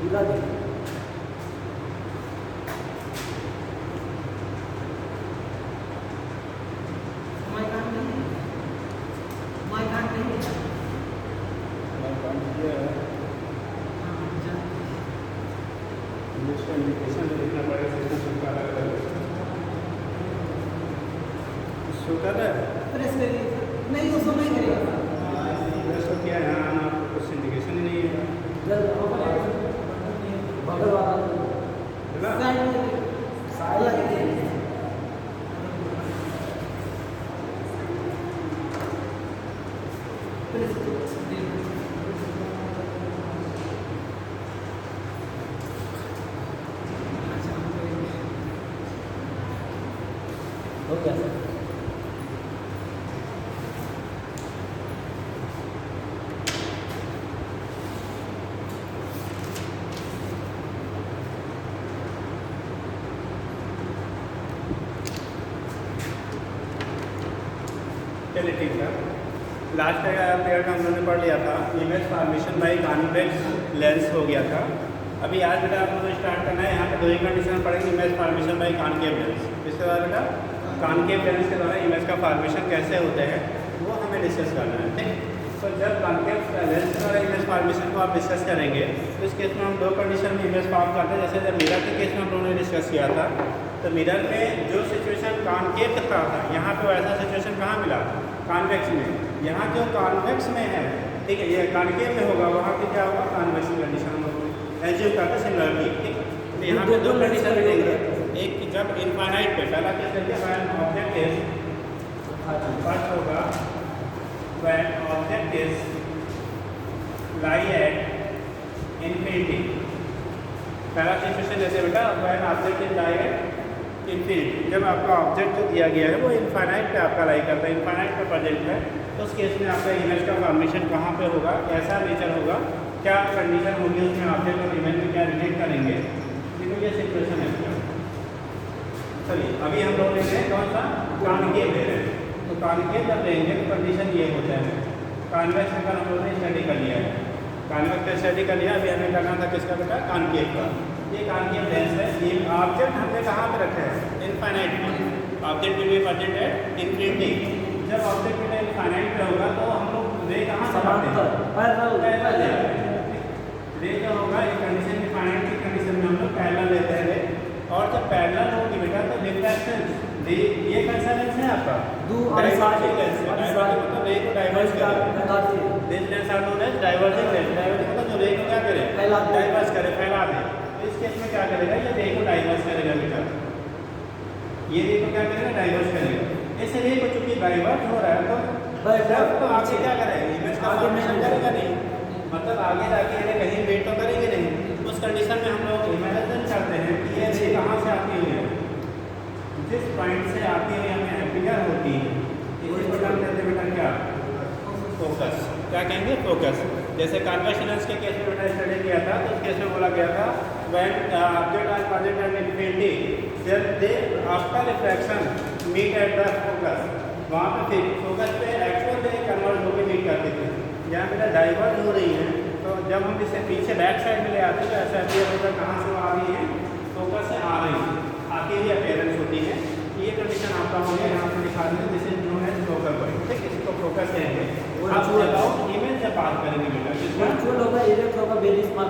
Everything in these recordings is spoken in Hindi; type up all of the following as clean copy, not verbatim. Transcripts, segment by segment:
पूरा देखो। इंडिकेशन लिखना पड़ेगा, सिस्टम सबका अलग अलग शो कर रहा है। प्रेस करिए, नहीं वो समय करेगा प्रेस तो किया है, हाँ आपको कुछ इंडिकेशन ही नहीं है। बगल वाला है ना? साइड में हो गया सर। चलिए ठीक है। लास्ट पेयर का हम लोगों ने पढ़ लिया था, image formation by convex lens हो गया था। अभी आज बेटा आप लोगों को स्टार्ट करना है, यहाँ पे दो ही कंडीशन पढ़ेंगे, image formation by concave lens. इसके बाद बेटा कॉनकेव लेंस के द्वारा इमेज का फॉर्मेशन कैसे होते हैं वो हमें डिस्कस करना है, ठीक। तो जब कॉनकेव लेंस के द्वारा इमेज फॉर्मेशन को आप डिस्कस करेंगे तो इस केस में हम दो कंडीशन में इमेज फॉर्म करते हैं। जैसे जब मिरर के केस में हम लोगों ने डिस्कस किया था, तो मिरर में जो सिचुएशन कॉनकेव था यहाँ पे वैसा सिचुएशन कहाँ मिला, कॉन्वेक्स में। यहाँ जो कॉन्वेक्स में है, ठीक है, ये कॉनकेव में होगा, वहाँ पे क्या होगा, कॉन्वेक्स कंडीशन हम लोग एज्यूम करते हैं सिमिलरली, ठीक। तो यहाँ पे दो कंडीशन मिलेंगे, एक जब इनफाइनाइट पे, पहला केस करिए व्हेन ऑब्जेक्ट इज, फर्स्ट होगा when object is lie at infinity. पहला सिचुएशन जैसे बेटा when object is lie at infinity, जब आपका ऑब्जेक्ट जो दिया गया है वो इनफाइनाइट पे आपका लाई करता है, इनफाइनाइट पे प्रेजेंट है, तो उस केस में आपका इमेज का फॉर्मेशन कहाँ पे होगा, कैसा नेचर होगा, क्या कंडीशन होगी उसमें, ऑब्जेक्ट और इमेज में क्या रिलेट करेंगे, देखो ये सिचुएशन है। चलिए अभी हम लोग लेंगे कौन सा, कॉनकेव ले रहे हैं। तो कॉनकेव जब लेंगे तो कंडीशन ये होता है, कॉन्वेक्स का हम लोगों ने स्टडी कर लिया है, कॉन्वेक्स का स्टडी कर लिया। अभी हमें करना था किसका बेटा, कॉनकेव का। ये कॉनकेव लेंस है, ये ऑब्जेक्ट हमने कहाँ पे रखा है, इनफाइनाइट में। ऑब्जेक्ट विल बी प्रेजेंट है इन्फिनिटी। जब ऑब्जेक्ट बेटा इनफाइनाइट पे होगा तो हम लोग रे कहाँ से पाते हैं, रे क्या होगा, एक कंडीशन इनफाइनाइट की कंडीशन में हम लोग पैरेलल लेते हैं रे, और जब पैरेलल होगी बेटा तो रिफ्लेक्शन रे, ये कैसा लेंस है आपका, डाइवर्जिंग लेंस है। डाइवर्जिंग मतलब रे को डाइवर्ज करेगा, this lens are known as diverging lens. Diverging मतलब जो रे को क्या करे, डाइवर्ज करे, फैला दे। तो इस केस में क्या करेगा, ये रे को डाइवर्ज करेगा बेटा, ये रे को क्या करेगा, डाइवर्ज करेगा। इस रे को चूंकि डाइवर्ज हो रहा है तो आगे क्या करेगा, इमेज का फॉर्मेशन करेगा नहीं, मतलब आगे जाके ये कहीं वेट तो करेंगे नहीं। उस कंडीशन में हम लोग इमेजिन करते हैं कि ये रे कहाँ से आती हुई है, जिस पॉइंट से आती हुई हमें अपीयर होती है, इसी को हम कहते हैं बेटा क्या, फोकस। क्या कहेंगे, फोकस। जैसे कॉन्वेक्स लेंस के केस में बेटा स्टडी किया था, तो उस केस में बोला गया था when object are present at infinity जब they after refraction meet at the focus, वहाँ पे फिर फोकस पे एक्चुअल रे कन्वर्ज होकर मीट करते थे। जहाँ बेटा डाइवर्ज हो रही है तो जब हम इसे पीछे बैक साइड में ले आते हैं तो ऐसा अपीयर होता है, कहाँ से वो आ रही है, फोकस से आ रही है, आती हुई अपीयरेंस होती है। ये कंडीशन आपका हो गया, यहाँ पे दिखा देंगे this is known as focal point, ठीक है, इसको फोकस कहेंगे। अब बताओ इमेज से बात करेंगे बेटा, किसका होगा, इरेक्ट होगा, वेरी स्मॉल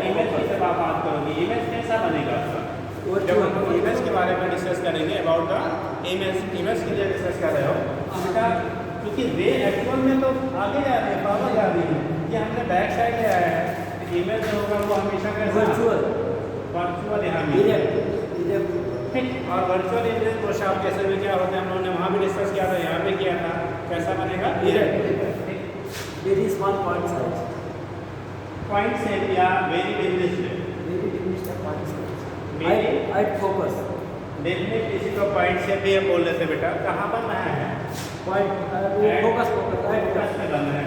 इमेज से बात करोगे, इमेज कैसा बनेगा आपका, जब हम लोग इमेज के बारे में डिस्कस करेंगे अबाउट द इमेज, इमेज के लिए डिस्कस कर रहे हो बेटा, क्योंकि रे एक्चुअल में तो आगे जा रही है, पावर जा रही है, ये हमने बैक साइड ले आया है, तो इमेज जो होगा वो हमेशा कैसा, वर्चुअल यहाँ ठीक। और वर्चुअल इमेज प्रोशाप कैसे भी क्या होता है हम लोगों ने वहाँ भी डिस्कस किया था, यहाँ पे किया था, कैसा बनेगा, very small point size, point से या very diminished, very diminished point size, at focus definite, इसी को पॉइंट से भी हम बोल लेते बेटा। कहाँ पर बनाया है, पॉइंट फोकस, फोकस पे बन रहा है,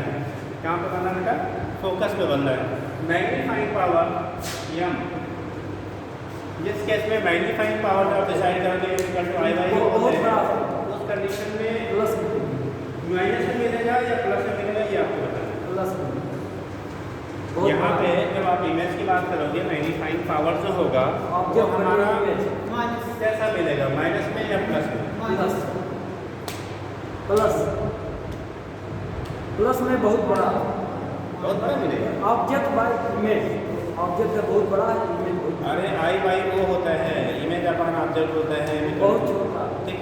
कहाँ पे बन रहा है बेटा, फोकस पे बन रहा है। मैग्नीफाइंग पावर यम, जिस केस में मैग्नीफाइंग पावर आप डिसाइड करोगे उस कंडीशन में प्लस माइनस में मिलेगा या प्लस में मिलेगा, ये आपको बताना, प्लस बहुत यहाँ बड़ा। पे जब आप इमेज की बात करोगे मैग्नीफाइंग पावर जो होगा वो ऑब्जेक्ट हमारा इमेज कैसा मिलेगा, माइनस में या प्लस में? प्लस प्लस प्लस में बहुत बड़ा बहुत बड़ा मिलेगा। ऑब्जेक्ट बाय इमेज, ऑब्जेक्ट है बहुत बड़ा है, इमेज बहुत अरे आई बाई ओ होता है, इमेज अपॉन ऑब्जेक्ट होता है, बहुत छोटा। ठीक।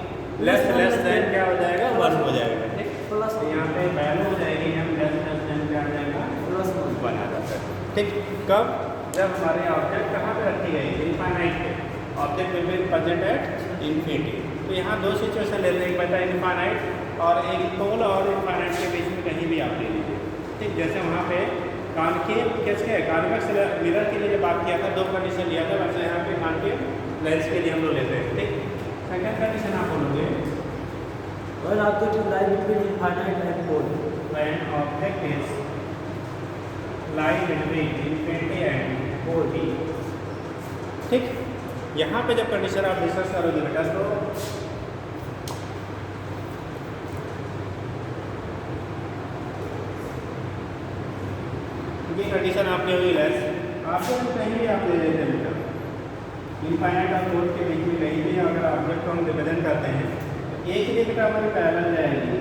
लेस लेस देन क्या हो जाएगा, 1 हो जाएगा, ठीक। प्लस तो यहाँ पे वैल्यू हो जाएगी, हम लेस लेस देन क्या आ जाएगा, प्लस 1 आ जाता है, ठीक। कब? जब हमारे ऑब्जेक्ट कहाँ पे रखी गई, इनफाइनाइट पे, object will be present at infinity. तो यहाँ दो सिचुएशन लेते हैं, एक बता इनफाइनाइट और एक पोल और इनफाइनाइट के बीच में कहीं भी आप ले लीजिए, ठीक। जैसे वहाँ पे कॉनकेव कैसे कॉन्वेक्स मिरर के लिए बात किया था, दो कंडीशन लिया था, वैसे यहाँ पे कॉनकेव लेंस के लिए हम लोग लेते हैं, ठीक। सेकंड कंडीशन आप बोलोगे When object is lie between infinite and pole. when object is lie between infinity and pole, ठीक। यहाँ पे जब कंडीशन आप डिस्कस करोगे बेटा तो ये कंडीशन आपकी हुई लेस, आपको कहीं भी आप ले लेते हैं बेटा, इनफाइनाइट और पोल के बीच में कहीं भी अगर ऑब्जेक्ट को हम रिप्रेजेंट करते हैं, एक ही बेटा हमारी पैरेलल जाएगी।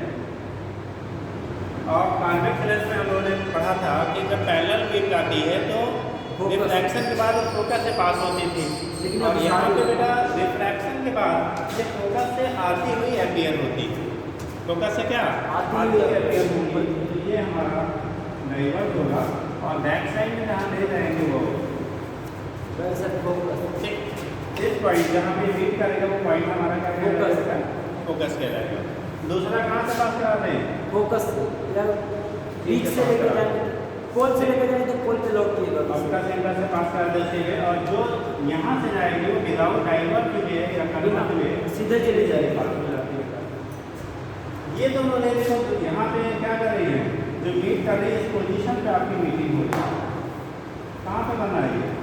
और कॉन्वेक्स लेंस में हम लोगों ने पढ़ा था कि जब पैरेलल बीम आती है तो रिफ्रैक्शन के बाद फोकस से पास होती थी, और यहाँ पे बेटा रिफ्रैक्शन के बाद ये फोकस से आती हुई अपीयर होती, फोकस से क्या आती हुई अपीयर होती। ये हमारा नेबर होगा और बैक साइड में जहाँ ले जाएंगे वो वैसे फोकस ठीक। इस पॉइंट जहाँ पे मीट करेगा वो पॉइंट हमारा क्या कहलाएगा, फोकस कहलाएगा। दूसरा कहाँ से पास कराते हैं, फोकस या बीच से लेकर जाएंगे, पोल से लेकर जाएंगे तो पोल पे लौटिएगा, आपका सेंटर से पास कर देते हैं, और जो यहाँ से जाएंगे वो विदाउट डाइवर्ट हुए या कन्वर्ट हुए सीधे चले जाएगा। ये दोनों लेंस तो यहाँ पे क्या कर रही है, जो मीट कर रही है इस पोजीशन पे आपकी मीटिंग हो रही है। कहाँ पे बना है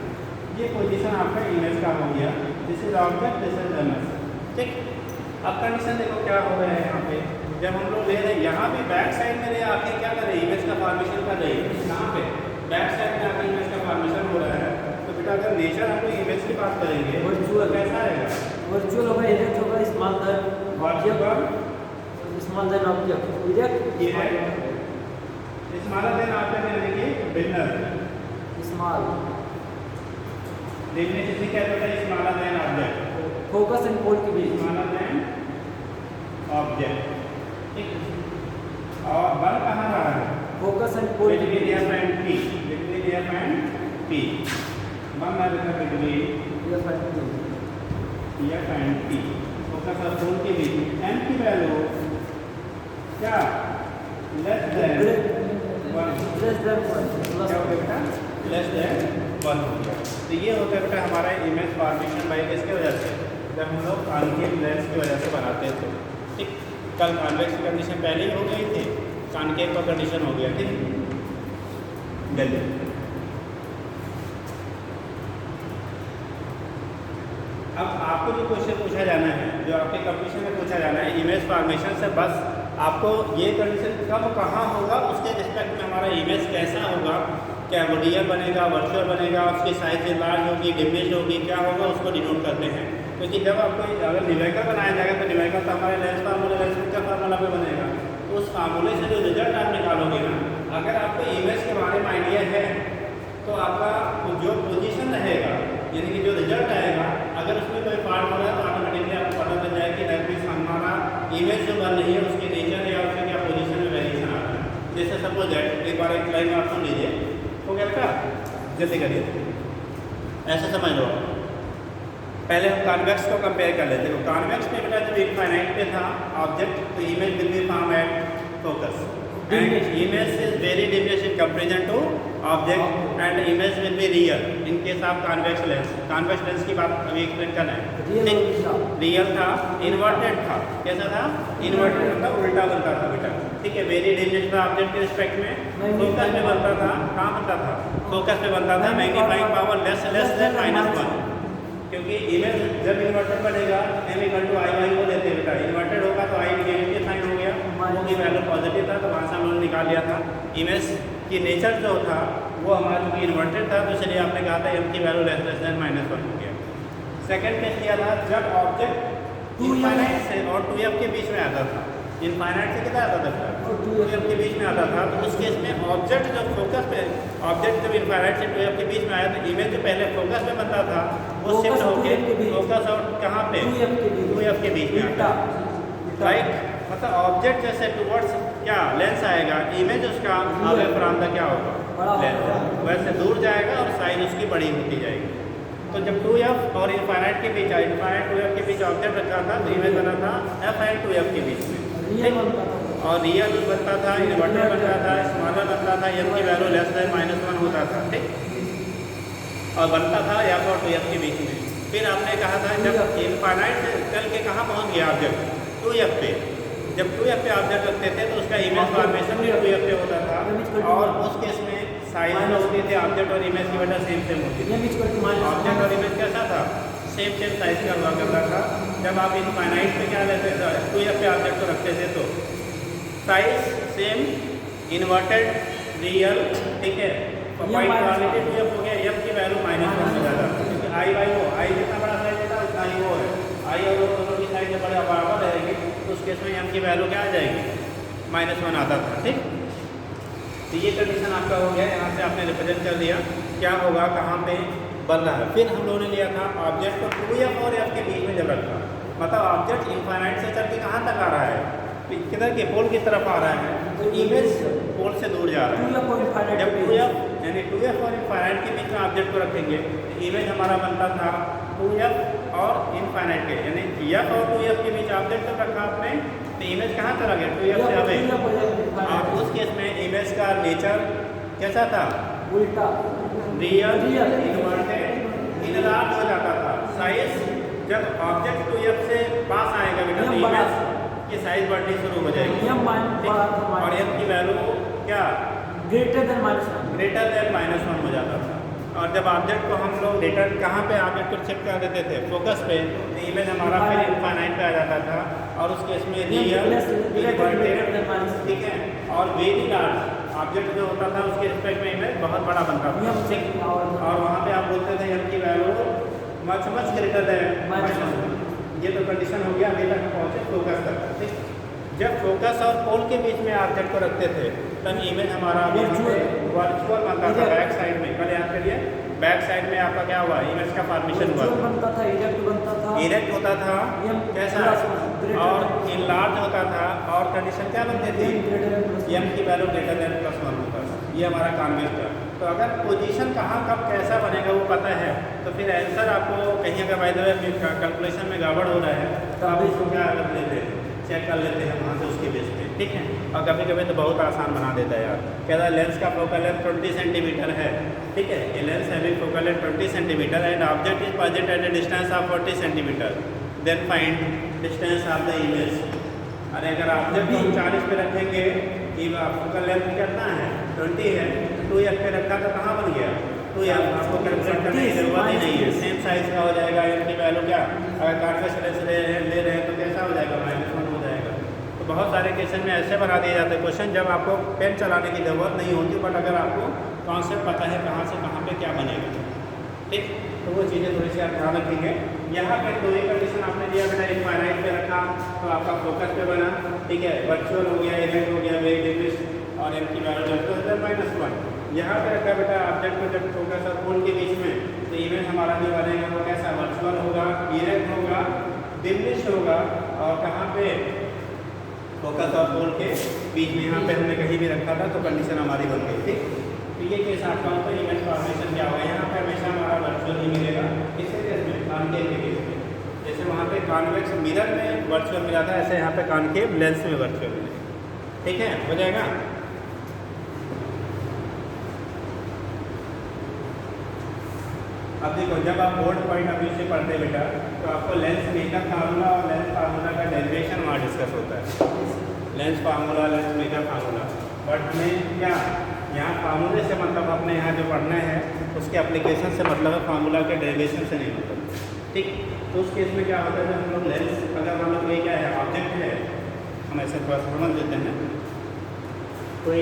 ये पोजीशन आपका इमेज का हो गया, this is object, this is image, ठीक। अब कंडीशन देखो क्या हो रहा है यहाँ पे, जब हम लोग ले रहे हैं यहाँ पे बैक साइड में ले आके क्या कर रहे हैं, इमेज का फॉर्मेशन कर रही है। यहाँ पे बैक साइड में आके इमेज का फॉर्मेशन हो रहा है। तो बेटा अगर नेचर हम लोग इमेज की बात करेंगे वर्चुअल कैसा आएगा, वर्चुअल होगा, इरेक्ट होगा, small than virtual small than object, erect smaller than object यानी कि बिगनर, स्मॉल देखने जैसे क्या होता है, smaller than object, focus and pole के बीच, स्मॉलर देन ऑब्जेक्ट, ठीक। और बल कहाँ रहा है, फोकस एंड पोल के between beach, F and P, between F and P, बल है बेटा between F and P, focus और पोल के बीच। एम की वैल्यू क्या, लेस देन 1, लेस देन 1 क्या हो गया बेटा, लेस देन 1 हो गया। तो ये होता है बेटा हमारा इमेज फॉर्मेशन बाई किसके वजह से, जब हम लोग कॉन्केव लेंस की वजह से बनाते थे, ठीक। कल कॉन्वेक्स की कंडीशन पहले ही हो गई थी, कॉन्केव का कंडीशन हो गया, ठीक। जल्दी अब आपको जो क्वेश्चन पूछा जाना है, जो आपके कंपटीशन में पूछा जाना है इमेज फॉर्मेशन से, बस आपको ये कंडीशन कब कहाँ होगा उसके रिस्पेक्ट में हमारा इमेज कैसा होगा, क्या वो रियल बनेगा, वर्चुअल बनेगा, उसकी साइज लार्ज होगी, डिमिश होगी, क्या होगा उसको डिनोट करते हैं। क्योंकि जब आपको अगर न्यूमेरिकल बनाया जाएगा तो न्यूमेरिकल तो हमारे लेंस फार्मूला का फार्मूला पे बनेगा, तो उस फार्मूले से जो रिजल्ट आप निकालोगे ना, अगर आपको इमेज के बारे में आइडिया है तो आपका जो पोजीशन रहेगा यानी कि जो रिजल्ट आएगा अगर उसमें कोई पार्ट हो रहा है तो ऑटोमेटिकली आपको पता चल जाएगा कि दैट मीन्स हमारा इमेज जो बन रही है उसके नेचर या उसके क्या पोजीशन में वेरिएशन आ रहा है। जैसे सपोज दैट एक बार एक लाइन आप सुन लीजिए, हो गया बेटा, जल्दी करिए, ऐसे समझ लो। पहले हम कॉन्वेक्स को कंपेयर कर लेते हैं। कॉन्वेक्स में बेटा जब इनफाइनाइट पे था ऑब्जेक्ट तो image will be form at focus and image is very different in comparison to object and image will be real in case of convex lens। convex lens की बात अभी एक्सप्लेन करना है। रियल था, इन्वर्टेड था, कैसा था, इन्वर्टेड मतलब उल्टा बनता था बेटा, ठीक है। वेरी डिफरेंट था ऑब्जेक्ट के रिस्पेक्ट में, फोकस में बनता था, कहाँ बनता था, फोकस में बनता था, मैग्नीफाइंग पावर लेस देन -1, क्योंकि इमेज जब इन्वर्टेड बनेगा m इक्वल टू आई को लेते हैं बेटा, इन्वर्टेड होगा तो आई नेगेटिव साइन हो गया, वो की वैल्यू पॉजिटिव था तो वहाँ से हम लोगों ने निकाल लिया था इमेज कि नेचर जो था वो हमारा चूँकि इन्वर्टेड था, तो इसलिए आपने कहा था m की वैल्यू लेस देन -1 हो गया। सेकेंड केस किया था जब ऑब्जेक्ट इनफाइनाइट से और 2f के बीच में आता था, इनफाइनाइट से कितना आता था, 2f के बीच में आता था, तो उस केस में ऑब्जेक्ट जब फोकस पे, ऑब्जेक्ट जब इनफाइनाइट से 2f के बीच में आया तो इमेज जो पहले फोकस में बनता था वो शिफ्ट होकर फोकस और कहाँ पे 2f के बीच में आता है, राइट। मतलब ऑब्जेक्ट जैसे टुवर्ड्स क्या लेंस आएगा, इमेज उसका अवे फ्रॉम द क्या होगा लेंस, वैसे दूर जाएगा और साइज उसकी बड़ी होती जाएगी। तो जब 2f और इनफाइनाइट के बीच, इनफाइनाइट 2f के बीच ऑब्जेक्ट रखा था तो इमेज बना था f एंड 2f के बीच में, और रियल बनता था, इन्वर्टेड बनता था, स्मॉलर बनता था, m की वैल्यू लेस देन -1 होता था, ठीक, और बनता था f और 2f के बीच में। फिर आपने कहा था जब इनफाइनाइट से चल के कहाँ पहुँच गया ऑब्जेक्ट 2f पे, जब 2f पे ऑब्जेक्ट रखते थे तो उसका इमेज फॉर्मेशन भी 2f पे होता था, और उस केस में साइज जो होती थी ऑब्जेक्ट और इमेज की वजह सेम होती थी। ऑब्जेक्ट और इमेज कैसा था, सेम साइज का हुआ करता था। जब आप इनफाइनाइट पे क्या लेते थे 2f पे ऑब्जेक्ट को रखते थे तो साइज सेम, इन्वर्टेड, रियल, ठीक है, वाइट क्वालिटी 2f हो गया, f की वैल्यू -1 हो जाता था, क्योंकि i जितना बड़ा साइज होता है उतना ही वो है, i और दोनों की साइज बड़े बराबर रहेगी, तो उस केस में m की वैल्यू क्या आ जाएगी -1 आता था, ठीक। तो ये कंडीशन आपका हो गया, यहाँ से आपने रिप्रेजेंट कर दिया क्या होगा, कहाँ पे बन रहा है। फिर हम लोगों ने लिया था ऑब्जेक्ट को 2f और f के बीच में जब रखा, मतलब ऑब्जेक्ट इनफाइनाइट से चल के कहाँ तक आ रहा है, किधर के पोल की तरफ आ रहा है, तो इमेज पोल से दूर जा रहा है। जब 2f यानी 2f और इनफाइनाइट के बीच में ऑब्जेक्ट को रखेंगे तो इमेज हमारा बनता था 2f और इनफाइनाइट के, यानी f और 2f के बीच ऑब्जेक्ट जब रखा आपने तो इमेज कहाँ चला गया 2f से अवे, और उस केस में इमेज का नेचर कैसा था, उल्टा, रियल, इन्वर्टेड, इनलार्ज हो जाता था। साइज जब ऑब्जेक्ट 2f से पास आएगा बेटा तो इमेज की साइज बढ़नी शुरू हो जाएगी, और m की वैल्यू क्या ग्रेटर देन -1 हो जाता था। और जब ऑब्जेक्ट को हम लोग डेटा कहाँ पे ऑब्जेक्ट को शिफ्ट कर देते थे फोकस पे, तो इमेज हमारा फिर इनफाइनाइट पे आ जाता था, और उस केस में रियल, इन्वर्टेड, ठीक है, और वेरी लार्ज ऑब्जेक्ट जो होता था उसके रिस्पेक्ट में इमेज बहुत बड़ा बनता था, ठीक, और वहाँ पे आप बोलते थे m की वैल्यू मच ग्रेटर देन, ये तो कंडीशन हो गया, अभी तक पहुँचे फोकस तक, ठीक। जब फोकस और पोल के बीच में ऑब्जेक्ट को रखते थे तब इमेज हमारा वर्चुअल बनता था, बैक साइड में, कल याद करिए बैक साइड में आपका क्या हुआ, इमेज का फॉर्मेशन हुआ, इरेक्ट होता था कैसा, और इनलार्ज होता था, और कंडीशन क्या बनती थी m की वैल्यू ग्रेटर देन +1 होता था। ये हमारा कॉन्वेक्स था। तो अगर पोजीशन कहाँ कब कैसा बनेगा वो पता है तो फिर आंसर आपको कहीं अगर बाय द वे कैलकुलेशन में गड़बड़ हो रहा है तो आप उसको क्या कर लेते हैं, चेक कर लेते हैं वहाँ से उसके बेस पे, ठीक है। और कभी कभी तो बहुत आसान बना देता है यार, कहता है लेंस का फोकल लेंथ 20 सेंटीमीटर है, ठीक है, ये लेंस है focal length 20 centimetre and object is present at a distance of 40 centimetre, then find distance of the image. अरे अगर ऑब्जेक्ट को 40 पे रखेंगे, फोकल लेंथ कितना है 20 है, 2f पे रखा तो कहाँ बन गया 2f, आपको कैलकुलेट करने की जरूरत ही नहीं है, सेम साइज का हो जाएगा। m की वैल्यू क्या, अगर कार्बन लेंस ले रहे हैं तो कैसा हो जाएगा -1 हो जाएगा। तो बहुत सारे क्वेश्चन में ऐसे बना दिए जाते हैं क्वेश्चन जब आपको पेन चलाने की ज़रूरत नहीं होती, बट अगर आपको कॉन्सेप्ट पता है कहाँ से कहाँ पे क्या बनेगा, ठीक, तो वो चीज़ें थोड़ी सी आप ध्यान रखेंगे। यहाँ पे दो ही कंडीशन आपने दिया बेटा, इनफाइनाइट पे रखा तो आपका फोकस पे बना, ठीक है, वर्चुअल हो गया, इरेक्ट हो गया, वेग डिमिनिश्ड, और m की वैल्यू -1। यहाँ पे रखा बेटा ऑब्जेक्ट को जब फोकस और पोल के बीच में, तो इमेज हमारा जो बनेगा वो कैसा वर्चुअल होगा, इरेक्ट होगा, डिमिनिश्ड होगा, और कहाँ पे फोकस और पोल के बीच में, यहाँ पे हमने कहीं भी रखा था तो कंडीशन हमारी बन गई, ठीक। तो ये केस आपका होता है इमेज फॉर्मेशन क्या होगा, यहाँ पे हमेशा हमारा वर्चुअल ही मिलेगा, इसी केस में कॉनकेव के केस में, जैसे वहाँ पे कॉन्वेक्स मिरर में वर्चुअल मिला था ऐसे यहाँ पे कॉनकेव लेंस में वर्चुअल मिलेगा, ठीक है, हो जाएगा। अब देखो जब आप बोर्ड पॉइंट ऑफ व्यू से पढ़ते हैं बेटा तो आपको लेंस मेकर फार्मूला और लेंस फार्मूला का डेरिवेशन वहाँ डिस्कस होता है, lens formula, lens maker formula, but हमें क्या यहाँ फार्मूले से मतलब अपने यहाँ जो पढ़ना है उसके एप्लीकेशन से मतलब है, फार्मूला के डेरिवेशन से नहीं मतलब, ठीक। तो उस केस में क्या होता है जब हम लोग लेंस, अगर हम लोग ये क्या है ऑब्जेक्ट है, हम ऐसे थोड़ा समझ देते हैं, कोई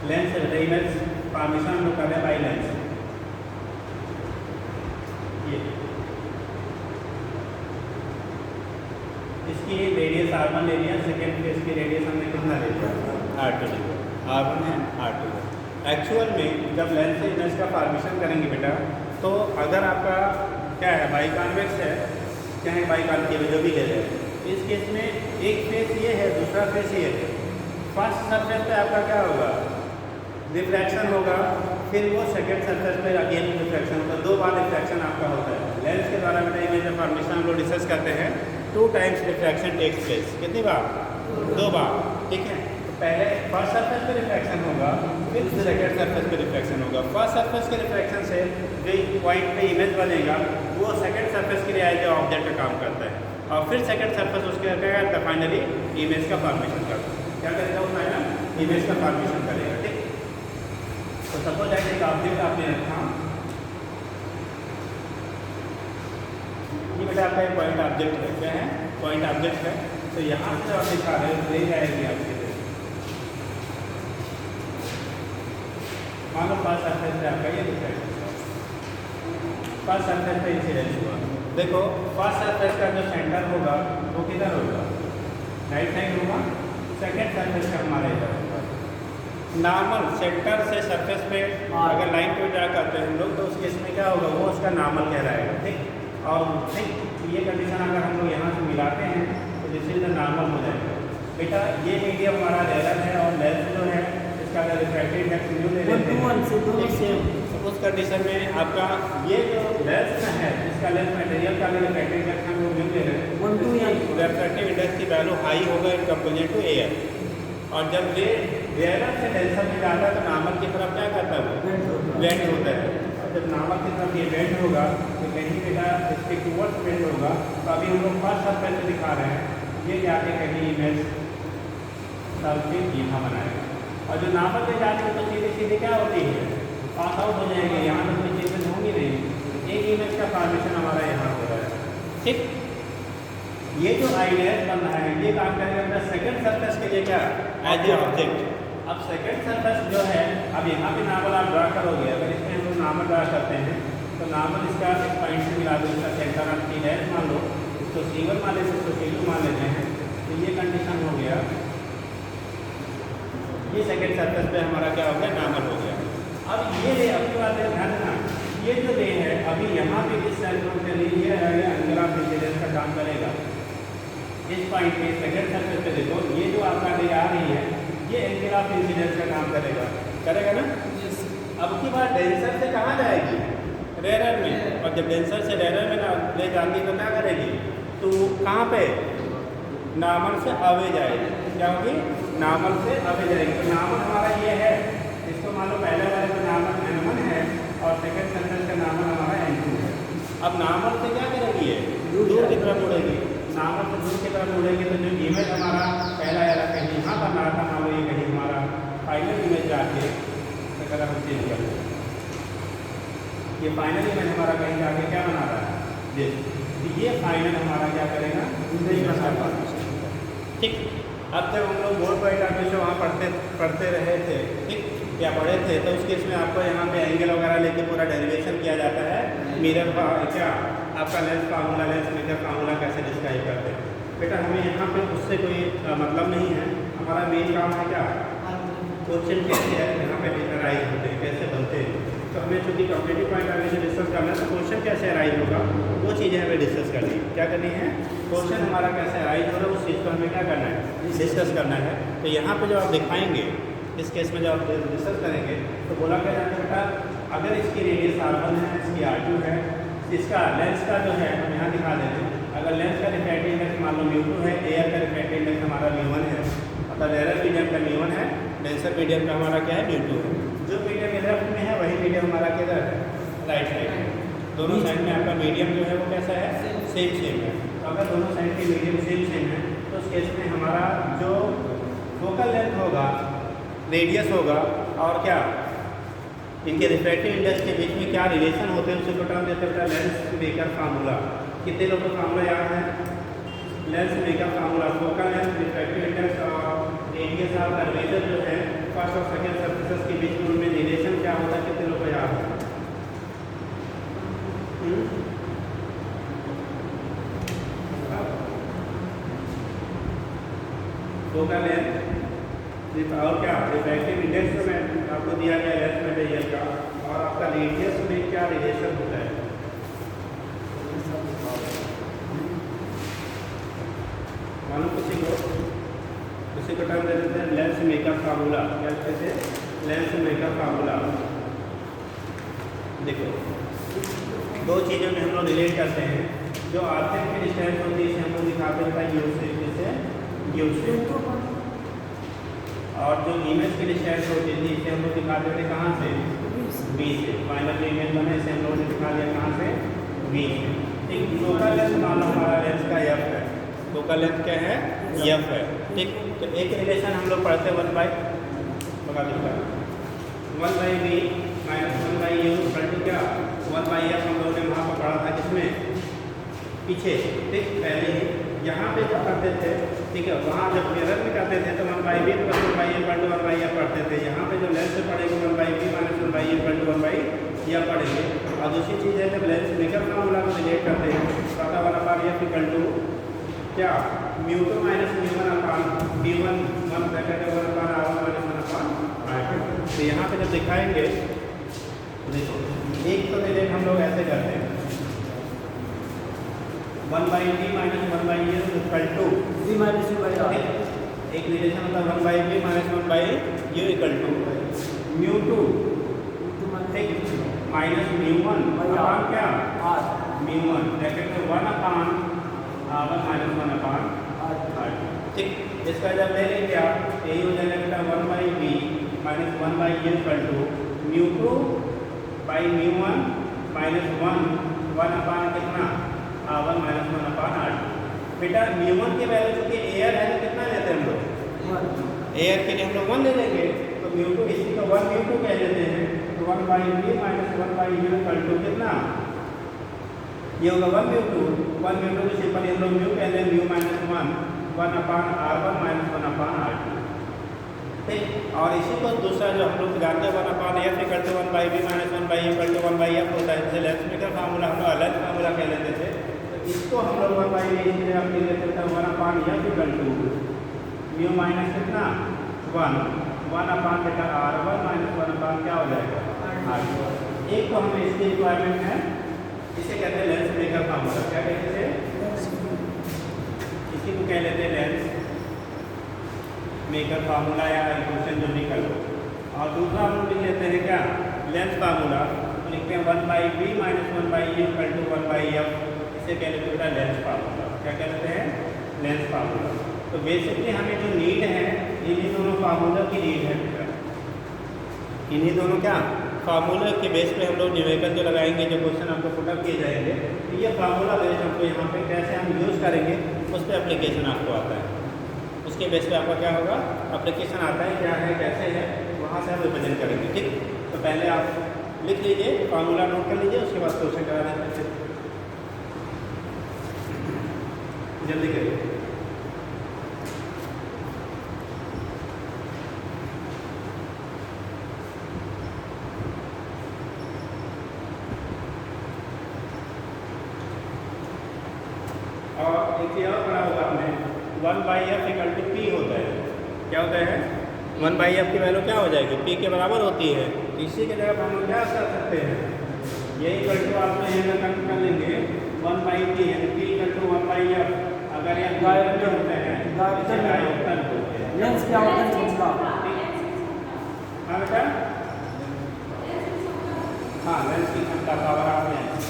लेंस से बेटा इमेज फॉर्मेशन हम लोग कर रहे हैं बाई लेंस। ये इसकी रेडियस R1 ले लिया, सेकेंड फेज की रेडियस हमने कितना ले लिया R2 ले लिया, R1 है R2 है। एक्चुअल में जब लेंस से इमेज का फॉर्मेशन करेंगे बेटा, तो अगर आपका क्या है बाई कॉन्वेक्स है, चाहे बाई कॉन्केव जो भी ले लें, इस केस में एक फेस ये है, दूसरा फेस ये है। फर्स्ट सरफेस पे आपका क्या होगा, रिफ्रैक्शन होगा, फिर वो सेकेंड सरफेस पे अगेन रिफ्रैक्शन होगा, 2 बार रिफ्रैक्शन आपका होता है। लेंस के द्वारा बेटा इमेज फॉर्मेशन हम लोग डिस्कस करते हैं, 2 टाइम्स रिफ्रैक्शन टेक्स प्लेस। कितनी बार? 2 बार, ठीक है। तो पहले फर्स्ट सरफेस पे रिफ्रैक्शन होगा, फिर सेकेंड सरफेस पे रिफ्रैक्शन होगा। फर्स्ट सरफेस के रिफ्रैक्शन से जो पॉइंट पे इमेज बनेगा, वो सेकेंड सरफेस के लिए आए जो ऑब्जेक्ट का काम करता है, और फिर सेकेंड सरफेस उसके क्या करता है, फाइनली इमेज का फॉर्मेशन करता है। क्या करेगा वो फाइनल इमेज का फॉर्मेशन करेगा, ठीक। तो सपोज एक ऑब्जेक्ट आपने रखा, ये बेटा आपका एक पॉइंट ऑब्जेक्ट है, क्या है पॉइंट ऑब्जेक्ट है। तो यहाँ से आप दिखा रहे हो ले जाएगी आपके, मान लो फर्स्ट सरफेस पे आपका ये दिखाएगा, फर्स्ट सरफेस पे इंसिडेंस हुआ। देखो फर्स्ट सरफेस का जो सेंटर होगा वो किधर होगा, राइट साइड होगा, सेकेंड सरफेस का हमारा इधर होगा। नॉर्मल सेंटर से सरफेस पे अगर लाइन पे ड्रा करते हैं हम लोग, तो उस केस में क्या होगा, वो उसका नॉर्मल कहलाएगा, ठीक। और ठीक ये कंडीशन अगर हम लोग यहाँ से मिलाते हैं तो दिस इज द नॉर्मल हो जाएगा। बेटा ये मीडियम हमारा लेवल है, और लेंस जो है इसका अगर रिफ्रैक्टिव इंडेक्स न्यू ले लेते हैं, उस कंडीशन में आपका ये जो लेंस है, इसका लेंस मटेरियल का अगर रिफ्रैक्टिव इंडेक्स हम लोग न्यू ले रहे हैं, रिफ्रैक्टिव इंडेक्स की वैल्यू हाई होगा इन कंपेरिजन टू एयर। और जब ये रेयर से डेंसर में जाता है तो नॉर्मल की तरफ क्या करता है, वो बेंड होता है। और जब नॉर्मल की तरफ ये बेंड होगा तो कहीं बेटा इसके टूवर्ड्स बेंड होगा। तो अभी हम लोग फर्स्ट सरफेस से दिखा रहे हैं, ये जाके कहीं इमेज सरफेस यहाँ बनाएगा, और जो नॉर्मल पे जाती है तो सीधे सीधे क्या होती है, पास आउट हो जाएंगे, यहाँ तो कोई चेंजेस होंगी नहीं। एक इमेज का फॉर्मेशन हमारा यहाँ हो रहा है, ठीक। ये जो आइडिया बन रहा है ये काम करेगा सेकंड सरफेस के लिए क्या, एज ए ऑब्जेक्ट। अब सेकंड सरफेस जो है, अब यहाँ पे नॉर्मल आप ड्रा करोगे, अगर इसमें हम लोग नॉर्मल ड्रा करते हैं तो नॉर्मल इसका इस पॉइंट से मिला दो, इसका सेंटर आप सी डैश मान लो, इसको C1 मान लेते, इसको C2 मान लेते हैं। तो ये कंडीशन हो गया, ये सेकंड सरफेस पे हमारा क्या हो गया, नॉर्मल हो गया। अब ये रे अपनी बात ध्यान देना, ये जो रे है अभी यहाँ पे इस सेंटर के लिए ये है, ये एंगल ऑफ इंसिडेंस का काम करेगा। इस पॉइंट पे सेकंड सर्फेस पे देखो, ये जो आपका रे आ रही है, ये एंगल ऑफ इंसिडेंस का काम करेगा, करेगा ना। अब की बात डेंसर से कहाँ जाएगी, रेयर में, और जब डेंसर से रेयर में ना ले जाती तो क्या करेगी, तो कहाँ पे नॉर्मल से अवे जाएगी, क्या होगी, नॉर्मल से अवे जाएगी। तो नॉर्मल हमारा ये है, इसको मान लो पहले वाले में नॉर्मल N1 है और सेकंड सर्फेस का नॉर्मल हमारा N2 है। अब नॉर्मल से क्या करेगी, ये दूर की तरफ उड़ेगी, नॉर्मल से दूर की तरफ उड़ेगी। तो जो इमेज हमारा पहला वाला कहीं यहाँ पर रहा था, मान लो ये कहीं हमारा फाइनल इमेज जाके अगर हम चेंज कर दें, ये फाइनल इमेज हमारा कहीं जाके क्या बना रहा है, ये फाइनल हमारा क्या करेगा, ठीक। अब जब हम लोग बोर्ड पॉइंट ऑफ व्यू से वहाँ पढ़ते रहे थे, ठीक, या पढ़े थे, तो उस केस में आपको यहाँ पे एंगल वगैरह लेके पूरा डेरिवेशन किया जाता है। मिरर क्या आपका lens formula, lens mirror formula कैसे डिस्क्राइब करते हैं। बेटा हमें यहाँ पे उससे कोई मतलब नहीं है, हमारा मेन काम है क्या, क्वेश्चन कैसे है यहाँ पे राइज होते हैं, कैसे बनते हैं। तो हमें चूँकि कॉम्पिटिटिव पॉइंट ऑफ व्यू से डिस्कस करना है, तो क्वेश्चन कैसे राइज होगा वो चीज़ें हमें डिस्कस करनी है। क्या करनी है, क्वेश्चन हमारा कैसे राइज हो रहा है उस चीज़ को हमें क्या करना है, डिस्कस करना है। तो यहाँ पे जो आप दिखाएंगे, इस केस में जब आप डिस्कस करेंगे तो बोला क्या जाता है बेटा, अगर इसकी रेडियस R1 है, इसकी R2 है, इसका लेंस का जो है हम यहाँ दिखा देते हैं। अगर लेंस का रिफ्रैक्टिव इंडेक्स मान लो μ2 है, एयर का रिफ्रैक्टिव इंडेक्स हमारा μ1 है, मतलब रेयर मीडियम का μ1 है, डेंसर मीडियम का हमारा क्या है, μ2 है। जो मीडियम लेफ्ट में है वही मीडियम हमारा किधर है, राइट साइड है। दोनों साइड में आपका मीडियम जो है वो कैसा है, सेम है। तो अगर दोनों साइड के मीडियम सेम है तो उस केस में हमारा जो फोकल लेंथ होगा, रेडियस होगा, और क्या इनके रिफ्रैक्टिव इंडेक्स के बीच में क्या रिलेशन होते हैं, उसको टर्म देते हैं लेंस मेकर फार्मूला। कितने लोगों को फार्मूला याद है, lens maker formula, focal length, refractive index और रेडियस ऑफ कर्वेचर जो है फॉर फर्स्ट और सेकेंड सर्फेसेस के बीच में उनमें रिलेशन क्या होता है, कितने लोग को याद है? फोकल लेंथ और क्या रिफ्रैक्टिव इंडेक्स में आपको दिया गया लेंथ मटेरियल का, और आपका रेडियस में क्या रिलेशन होता है? मालूम किसी को टर्म दे देते हैं लेंस मेकर फार्मूला। क्या कहते हैं? Lens maker formula. देखो दो चीज़ों में हम लोग रिलेट करते हैं। जो आर्थिक की डिस्टेंस होती है इसे हम लोग दिखाते हैं यू से, जिसे यू से, और जो इमेज की डिस्टेंस होती थी इसे हम लोग दिखाते थे कहाँ से? बी से। फाइनल जो इमेज बने इसे हम लोगों ने दिखा दिया कहाँ से? बी से। ठीक, फोकल लेंथ मान लो हमारा लेंस का एफ है, फोकल लेंथ क्या है? एफ है। ठीक, तो एक रिलेशन हम लोग पढ़ते हैं 1 बाई बता देता 1 by B minus 1 by you equal to क्या? 1 बाई एफ हम लोगों ने वहाँ पर पढ़ा था, किसमें? पीछे। ठीक, पहले ही यहाँ पे जब करते थे, ठीक है, वहाँ जब मिरर में करते थे तो 1 by V plus 1 by equal to 1 by F पढ़ते थे। यहाँ पे जो लेंस से पढ़ेंगे 1 by B minus 1 by equal to 1 by F पढ़ेंगे। और दूसरी चीज़ है जब लेंस मेकर फार्मूला को रिलेट करते हैं, पता वाला बार एफ इक्वल टू क्या? म्यू2 minus म्यू1 upon b1 1 bracket 1 upon r1 minus 1 upon r2। तो यहाँ पे जब दिखाएंगे देखो एक तो रिलेट हम लोग ऐसे करते हैं 1 by B minus 1 by you equal to v minus u by R. एक रिलेशन होता है 1 by B minus 1 by you equal to mu ठीक माइनस म्यू1 अपान क्या? R. Mu bracket 1 upon r1 minus 1 upon r2। ठीक, इसका जब ले लेंगे आप यही हो जाएगा बेटा 1 by B minus 1 by you equal to mu by mu minus 1 upon कितना? r1 minus 1 upon r2। बेटा म्यू1 की वैल्यू चूंकि एयर है तो कितना लेते हैं हम लोग? एयर के लिए हम लोग 1 ले लेंगे, तो म्यू2 इसी को 1 म्यू2 कह देते हैं। तो 1 by B minus 1 by you equal to कितना? ये होगा 1 म्यू2 को सिंपल हम लोग म्यू कह दें mu minus 1 upon r1 minus 1 upon r2। ठीक, और इसी को दूसरा जो हम लोग जानते हैं 1 upon F equal to 1 by B minus 1 by equal to 1 by F होता है, जैसे लेंस मेकर फार्मूला हम लोग अलग फार्मूला कह लेते थे। तो इसको हम लोग 1 बाई बी इसलिए आप लिख लेते हैं 1 upon F equal to mu minus कितना? 1 अपान बेटा r1 माइनस 1 अपान क्या हो जाएगा? r2। एक तो हमें इसकी रिक्वायरमेंट है, इसे कहते हैं लेंस मेकर फार्मूला। क्या कहते हैं? इसी को कह लेते हैं लेंस मेकर फार्मूला या इक्वेशन जो भी कर लो। और दूसरा हम लोग लिख लेते हैं क्या? Lens formula. तो लिखते हैं 1 by B minus 1 by you equal to 1 by F. इसे कह लेते हैं लेंस फार्मूला। क्या कहते हैं? Lens formula. तो बेसिकली हमें जो नीड है इन्हीं दोनों फार्मूला की नीड है बेटा। इन्हीं दोनों क्या फार्मूला के बेस पे हम लोग न्यूमेरिकल जो लगाएंगे, जो क्वेश्चन आपको पुटअप किए जाएंगे, तो ये फार्मूला बेस हमको यहाँ पे कैसे हम यूज़ करेंगे उस पर एप्लीकेशन आपको आता है। उसके बेस पे आपका क्या होगा? एप्लीकेशन आता है, क्या है, कैसे है, वहाँ से हम रिप्रेजेंट करेंगे। ठीक, तो पहले आप लिख लीजिए, फार्मूला नोट कर लीजिए, उसके बाद क्वेश्चन करा देते हैं। जल्दी करिए। और एक और पढ़ा होगा आपने 1 by F equal to P होता है। क्या होता है? 1 बाई एफ की वैल्यू क्या हो जाएगी? पी के बराबर होती है। इसी के जगह हम लोग क्या कर सकते हैं? ये इक्वल टू आप यहाँ कनेक्ट कर लेंगे 1 बाई पी यानी P equal to 1 by F. अगर ये डायरेक्ट होते हैं लेंस क्या होता है? छोटा। हाँ बेटा, हाँ लेंस की क्षमता पावर ऑफ लेंस।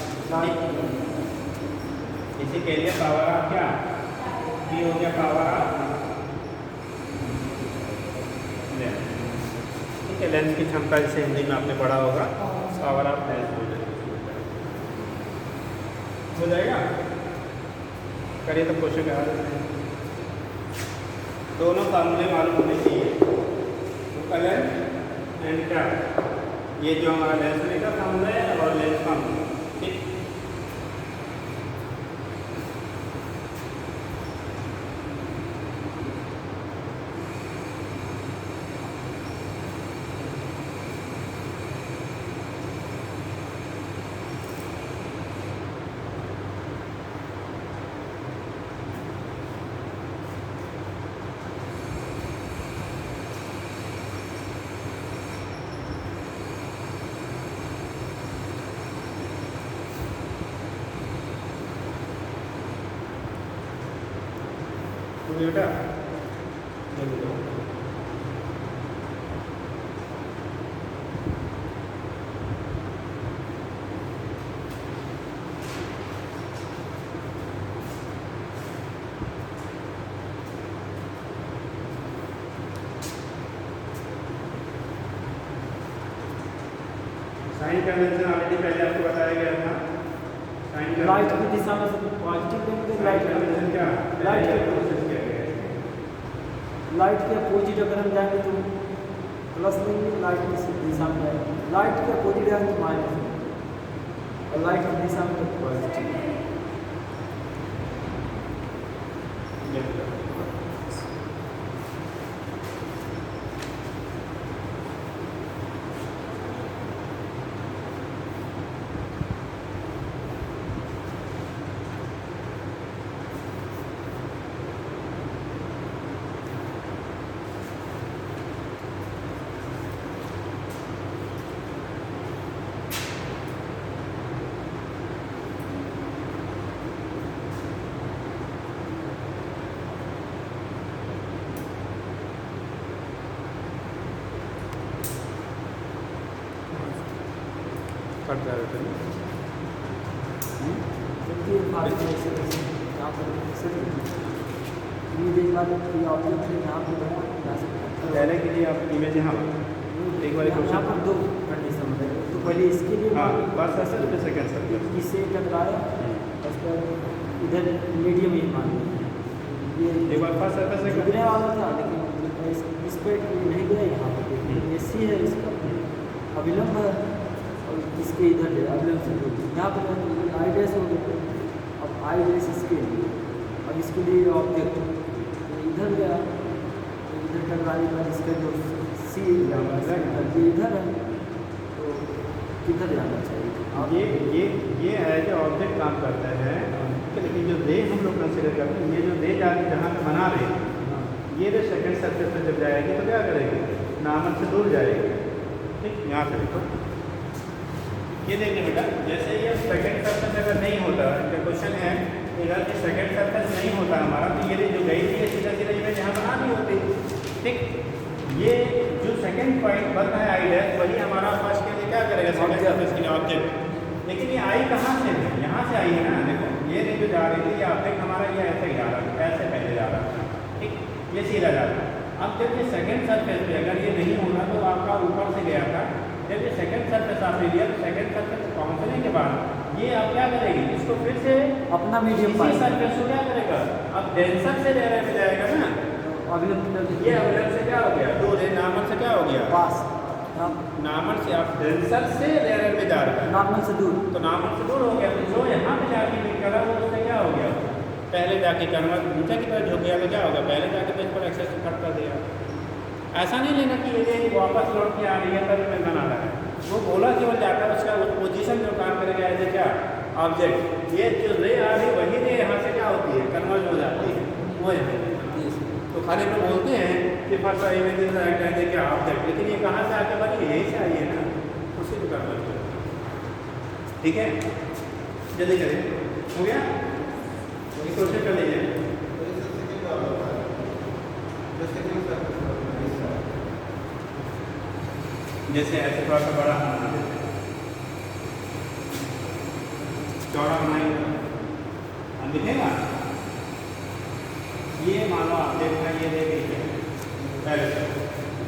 इसी के लिए पावर ऑफ क्या? पी हो गया पावर ऑफ लेंस। ठीक है, लेंस की क्षमता जिसे हिंदी में आपने पढ़ा होगा पावर ऑफ लेंस हो जाएगा। करिए तो क्वेश्चन करा देते हैं। दोनों फार्मूले मालूम होने चाहिए, कलर एंड क्या, ये जो हमारा लेंस मेकर फार्मूला है और लेंस फार्मूला। ठीक, दोगे बेटा? जल्दी दो। साइन कन्वेंशन ऑलरेडी पहले आपको बताया गया था। साइन लाइट की दिशा में से पॉजिटिव लेंगे, लाइट कन्वेंशन क्या लाइट के प्रोसेस किया गया है। लाइट के अपोजिट अगर हम जाएंगे तो प्लस लेंगे, लाइट की दिशा में जाएंगे, लाइट के अपोजिट जाएंगे तो माइनस, और लाइट की दिशा में तो पॉजिटिव। कट जा रहा है। देखिए बात ऐसे यहाँ पर इमेज वाले ऑब्जेक्ट है यहाँ पे जा सकते हैं। पहले के लिए आप इमेज यहाँ एक बार यहाँ पर दो कंडीशन है, तो पहले इसके लिए हाँ बस ऐसे तो सेकेंड सर्कल इससे टकराया, उसके बाद इधर मीडियम ही मान लिया, ये एक बार फर्स्ट सर्कल से गिरने वाला था लेकिन इस पर नहीं गया। यहाँ पर देखिए ये सी है, इसका अविलंब है, और इसके इधर है अविलंब से यहाँ पर आई डैश हो गया। अब आई डैश इसके लिए, अब इसके लिए ऑब्जेक्ट इधर गया, तो इधर टकराने के बाद इसका जो सी ये इधर है, तो किधर जाना चाहिए? ये एज ए ऑब्जेक्ट काम करता है, लेकिन जो रे हम लोग कंसिडर करते हैं, ये जो रे जहाँ पे बना रहे हैं, ये रे सेकेंड सर्कल पे जब जाएगी तो क्या करेगी? नॉर्मल से दूर जाएगी। ठीक, यहाँ से देखो, ये देखिए बेटा, जैसे ये सेकेंड सर्कल अगर नहीं होता, जो क्वेश्चन है इधर के सेकेंड सर्कल नहीं होता हमारा, तो ये जो गई थी सीधा सीधा इमेज यहाँ बना नहीं होती। ठीक, ये जो सेकेंड पॉइंट बन रहा है आई डैश, वही हमारा फर्स्ट के लिए क्या करेगा? सेकेंड सर्कल के लिए ऑब्जेक्ट। लेकिन ये आई कहाँ से है? यहाँ से आई है ना। देखो ये जो जा रही थी, ये ऑब्जेक्ट हमारा ये ऐसे ही जा रहा था, ऐसे पहले जा रहा था। ठीक, ये सीधा जा रहा है। अब जब ये सेकेंड सर्फेस पे अगर ये नहीं होना तो आपका ऊपर से गया था, जब ये सेकेंड सर्फेस आपने लिया तो सेकेंड सर्फेस पहुँचने के बाद ये आप क्या करेगी? इसको फिर से अपना मीडियम इसी सर्फेस को क्या करेगा? अब डेंसर से लेयर में जाएगा ना। ये अविलंब से क्या हो गया? दो रे नॉर्मल से क्या हो गया? पास, नॉर्मल से आप डेंसर से लेयर में जा रहा है, नॉर्मल से दूर, तो नॉर्मल से दूर हो गया। तो जो यहाँ पे जाके मीट करा वो उससे क्या हो गया? पहले जाके कन्वर्ट नीचे की तरफ झुक गया, तो क्या होगा? पहले जाके तो इस पर एक्सेस कट कर दिया। ऐसा नहीं लेना कि ये वापस लौट के आ रही है तब में बना रहा है, वो बोला केवल जाकर उसका पोजीशन जो काम करेगा एज ए क्या ऑब्जेक्ट, ये जो रे आ रही वही रे यहाँ से क्या होती है? कन्वर्ट हो जाती है, वो है। तो खाली लोग बोलते हैं कि first image is as a क्या ऑब्जेक्ट, लेकिन ये कहाँ से आके बनी? यही से आई है ना, उसी को कन्वर्ट कर। ठीक है, जल्दी करें, हो गया? क्वेश्चन कर लीजिए। जैसे ऐसे थोड़ा सा बड़ा बना देते हैं, चौड़ा बनाएंगे, अब दिखेगा। ये मान लो आप देखना, ये देख लीजिए पहले से।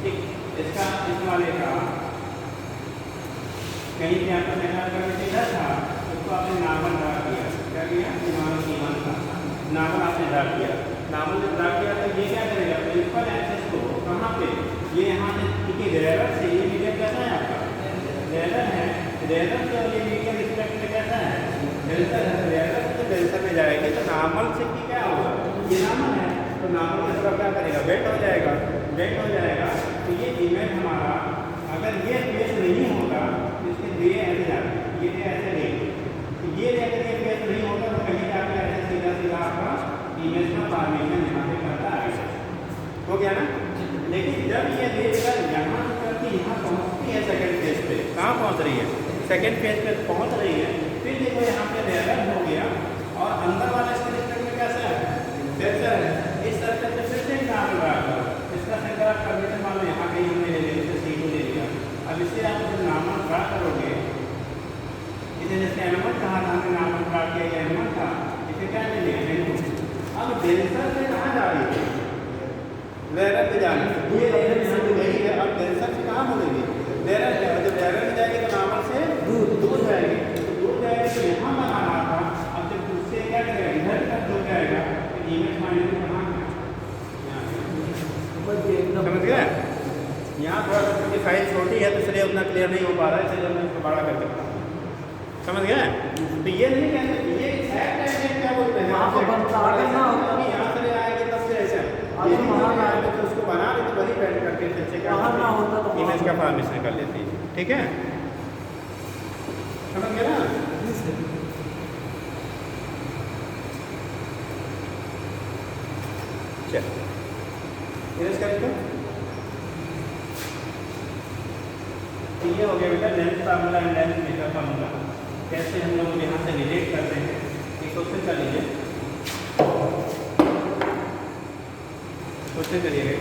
ठीक, इसका इस वाले का कहीं पे आपका मेहनत करके सीधा था, उसको आपने नॉर्मल ड्रा किया। क्या किया? नॉर्मल था, नॉर्मल आपने ड्रा किया। नॉर्मल जब ड्रा किया तो ये क्या करेगा? प्रिंसिपल एक्सेस को कहाँ पे? ये यहाँ से, क्योंकि रेलर से ये मीडियम कैसा है आपका? रेलर है, रेलर से ये मीडियम रिस्पेक्ट में कैसा है? डेल्टर है। रेलर से डेल्टर में जाएगी तो नॉर्मल से की क्या होगा? ये नॉर्मल है, तो नॉर्मल में थोड़ा क्या करेगा? वेट हो जाएगा, वेट हो जाएगा। तो ये इमेज हमारा अगर ये फेस नहीं होगा तो इसके रे ऐसे जाए, ये रे ऐसे नहीं, तो ये रे अगर ये फेस नहीं होगा तो कहीं जाकर ऐसे सीधा सीधा आपका इमेज का फॉर्मेशन यहाँ पे करता है। हो गया ना? लेकिन जब ये लेकर यहाँ करके यहाँ पहुँचती है सेकंड फेज पे, कहाँ पहुँच रही है? सेकंड फेज पे पहुँच रही है। फिर देखो यहाँ पे रेलर हो गया और अंदर वाला इसके रिस्पेक्ट में कैसा है? डेल्टर है। इस तरह का कर्वेचर मान लो यहाँ कहीं हमने ले लिया, जैसे C2 ले लिया। अब इससे आप जब नॉर्मल ड्रा करोगे, इसे जैसे N1 कहा था हमने, नॉर्मल ड्रा किया, ये N1 था, इसे क्या ले लिया N2। अब डेंसर से कहाँ जा रही है? लेयर पे जा रही है, ये यहाँ पे गई है। अब डेंसर से कहाँ मुड़ेगी? लेयर है, जब लेयर में जाएगी तो नॉर्मल से दूर जाएगी, तो दूर जाएगी तो यहाँ बनाना था। अब जब उससे क्या करेगा, इधर तक दूर जाएगा तो इमेज माइनस कहाँ समझ गए? यहाँ थोड़ा सा क्योंकि फाइल छोटी है तो इसलिए उतना क्लियर नहीं हो पा रहा है, इसलिए मैं इसको बड़ा कर देता हूँ। समझ गए? तो ये नहीं कहते, ये एक्ट क्या बोलते हैं, वहाँ पर बनता है ना, यहाँ से आएगी तब से ऐसा अगर वहाँ ना आएगा तो उसको बना रहे तो वही बैठ करके अच्छे वहाँ ना होता तो इमेज का फॉर्मेशन कर लेती है। ठीक है, समझ गए ना? चल इरेज कर दो। ये हो गया बेटा length formula and length method formula, कैसे हम लोग यहाँ से रिलेट करते हैं। एक क्वेश्चन कर लीजिए, क्वेश्चन करिएगा।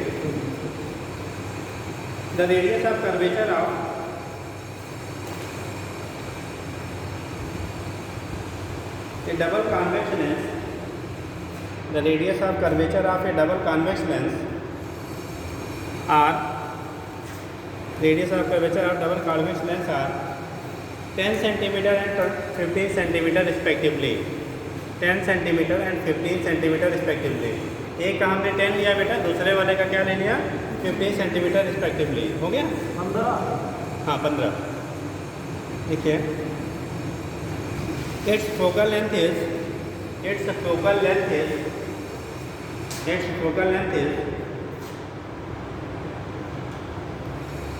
The radius of curvature of a double convex lens, the radius of curvature of a double convex lens are, radius of curvature of double convex lens are 10 centimeter and 15 centimeter respectively, 10 centimeter and 15 centimeter respectively। एक का हमने 10 लिया बेटा, दूसरे वाले का क्या ले लिया 15 सेंटीमीटर रिस्पेक्टिवली। हो गया 15। हाँ 15। देखिए its focal length is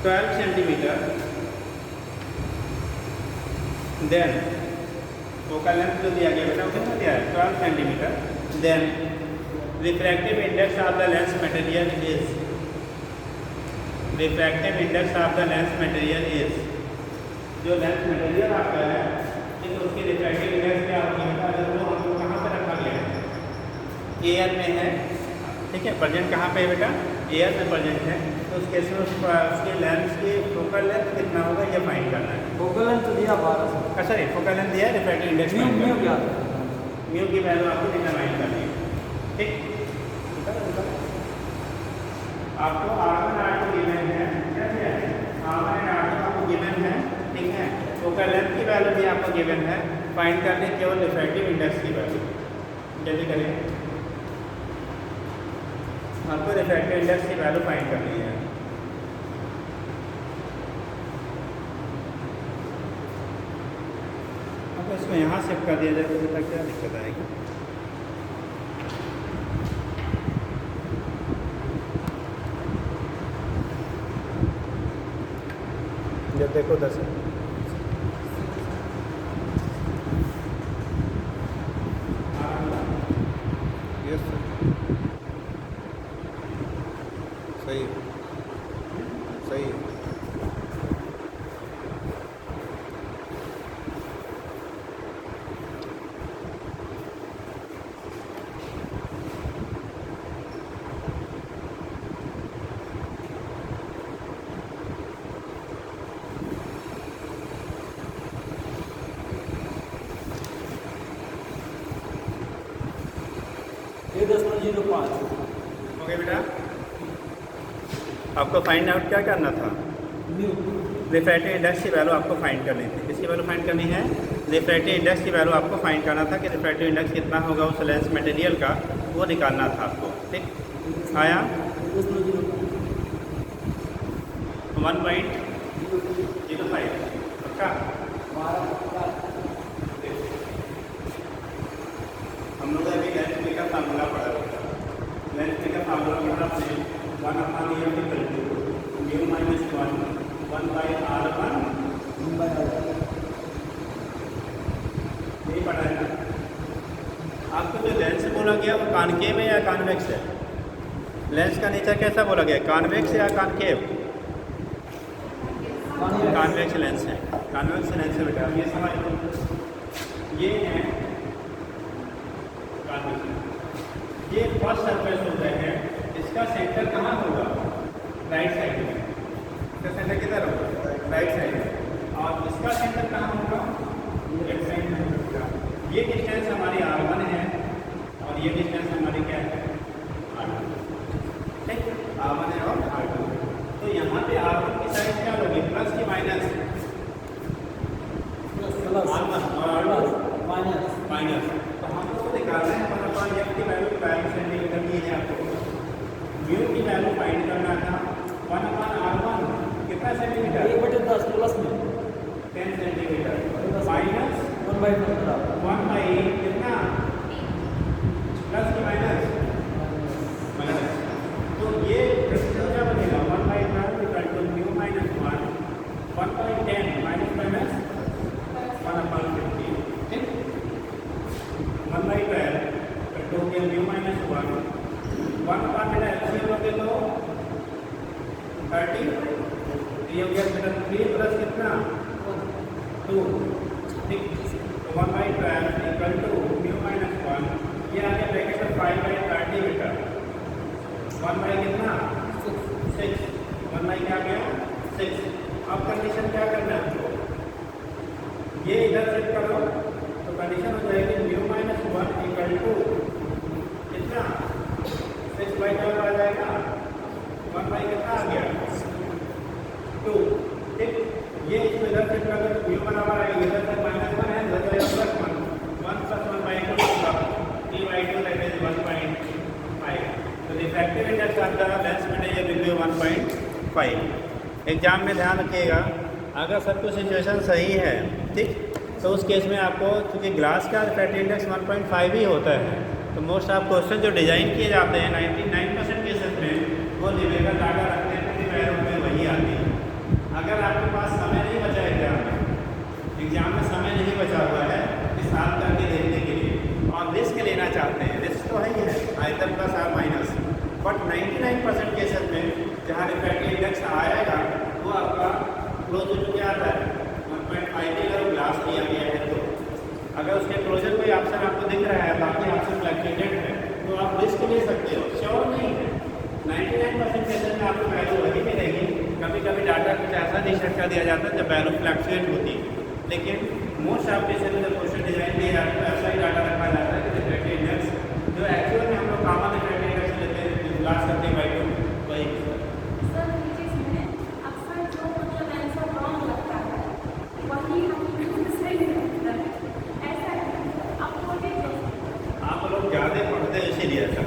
12 centimeter, then focal length जो दिया गया बेटा वो कितना दिया है 12 centimeter, then refractive index of the lens material is, refractive index of the lens material is, जो लेंस मटेरियल आपका है तो उसकी रिफ्रैक्टिव इंडेक्स क्या होगी बेटा, अगर वो हमको कहाँ पे रखा गया है एयर में है, ठीक है, प्रेजेंट कहाँ पे है बेटा एयर में प्रेजेंट है, तो उस केस में उसके लेंस की फोकल लेंथ कितना होगा ये फाइंड करना है। फोकल लेंथ तो दिया 1200। सॉरी फोकल लेंथ दिया है, रिफ्रैक्टिव इंडेक्स म्यू की वैल्यू आपको डिटरमाइन करनी है। ठीक, आपको R1 R2 गिवन है, क्या है R1 R2 आपको गिवन है, ठीक है, फोकल लेंथ की वैल्यू भी आपको गिवन है, फाइंड करने केवल रिफ्रैक्टिव इंडेक्स की वैल्यू। जल्दी करें, आपको रिफ्रैक्टिव इंडेक्स की वैल्यू फाइंड करनी है। अब इसको यहाँ शिफ्ट कर दिया जाए तो क्या दिक्कत आएगी। जब देखो 10 सही सही। ये 10.05 ओके बेटा, आपको फाइंड आउट क्या करना था, म्यू रिफ्रैक्टिव इंडेक्स की वैल्यू आपको फाइंड करनी थी। किसकी वैल्यू फाइंड करनी है, रिफ्रैक्टिव इंडेक्स की वैल्यू आपको फाइंड करना था कि रिफ्रैक्टिव इंडेक्स कितना होगा उस लेंस मटेरियल का, वो निकालना था आपको। ठीक, आया 1.05 पक्का। हम लोग अभी लेंस पी का फार्मूला पढ़ा था, लेंस पी का फार्मूला पढ़ा आपने 1/(μ-1) नहीं पढ़ा है ना। आपको जो लेंस बोला गया वो कॉनकेव है या कॉन्वेक्स है, लेंस का नेचर कैसा बोला गया, कॉन्वेक्स या कॉनकेव, कॉन्वेक्स लेंस है, कॉन्वेक्स लेंस है बेटा। ये समझ लो, ये है कॉन्वेक्स, ये फर्स्ट सरफेस होता है, इसका सेंटर कहाँ होगा राइट साइड में, इसका सेंटर किधर होगा? राइट साइड में। और इसका सेंटर कहाँ होगा? लेफ्ट साइड में होगा। ये डिस्टेंस हमारी R1 है और ये डिस्टेंस हमारी क्या है? R2। ठीक, R1 है और R2। तो यहाँ पे R1 की साइड क्या होगी? प्लस की माइनस? माइनस। तो हम लोग को निकालना है हमारे पास एफ की वैल्यू 12 सेंटीमीटर की है। आपको म्यू की वैल्यू फाइंड करना था। 1/R1 कितना सेंटीमीटर? 1/10 प्लस में 10 सेंटीमीटर माइनस 1/10 कितना? प्लस की माइनस? माइनस। तो ये क्या बनेगा? 1/12 equal to mu minus 1 1/10 minus 1/50। ठीक, 1/12 तो हो गया म्यू माइनस 1 1/10 एलसीएम लोगे तो 30। ये हो गया मेरा 3 प्लस कितना? 2। ठीक, तो 1/12 इक्वल टू म्यू माइनस 1, ये आ गया ब्रैकेट में 5/30 मीटर। 1 बाई कितना? 6। 1 बाई क्या गया? 6। अब कंडीशन क्या करना है आपको? ये इधर सेट करो तो कंडीशन हो जाएगी म्यू माइनस 1 इक्वल टू कितना? 6/12 आ जाएगा। 1 बाई कितना आ गया? 2। ठीक, ये इसको इधर सेट कर दो, म्यू बराबर आएगा, इधर से -1 है, इधर जाएगा +1 1 + 1/2 होगा 3/2 दैट इज 1.5। तो refractive index of the lens material will be 1.5। Exam में ध्यान रखिएगा, अगर सब कुछ सिचुएशन सही है, ठीक, तो उस केस में आपको, क्योंकि ग्लास का रिफ्रैक्टिव इंडेक्स 1.5 ही होता है, तो मोस्ट ऑफ क्वेश्चन जो डिज़ाइन किए जाते हैं 99% केसेस में वो न्यूमेरिकल डाटा रखते हैं, पूरी वैल्यू में वही आती है। अगर आपके पास समय नहीं बचा एग्जाम में समय नहीं बचा हुआ है इस साल करके देखने के लिए और रिस्क लेना चाहते हैं, रिस्क तो है ही है आइदर प्लस और माइनस, बट 99% केसेस में जहाँ रिफ्रैक्टिव इंडेक्स आएगा वो आपका क्लोज हो चुके आता है 1.5 अगर ग्लास किया गया है तो अगर उसके क्लोजर कोई ऑप्शन आपको दिख रहा है, बाकी ऑप्शन फ्लैक्चुएटेड है, तो आप रिस्क ले सकते हो। श्योर नहीं है, 99% केसेस में आपको वैल्यू वही मिलेगी। कभी कभी डाटा कुछ ऐसा डिसाइड कर दिया जाता है जब वैल्यू फ्लैक्चुएट होती है, लेकिन मोस्ट ऑफ केसेस में जब क्वेश्चन डिजाइन दिया जाता है तो ऐसा ही डाटा रखा जाता है कि रिफ्रैक्टिव इंडेक्स जो एक्चुअल में हम लोग कॉमन रिफ्रैक्टिव इंडेक्स लेते हैं ग्लास करते हैं वही आप लोग ज़्यादा पढ़ते हैं इसीलिए ऐसा,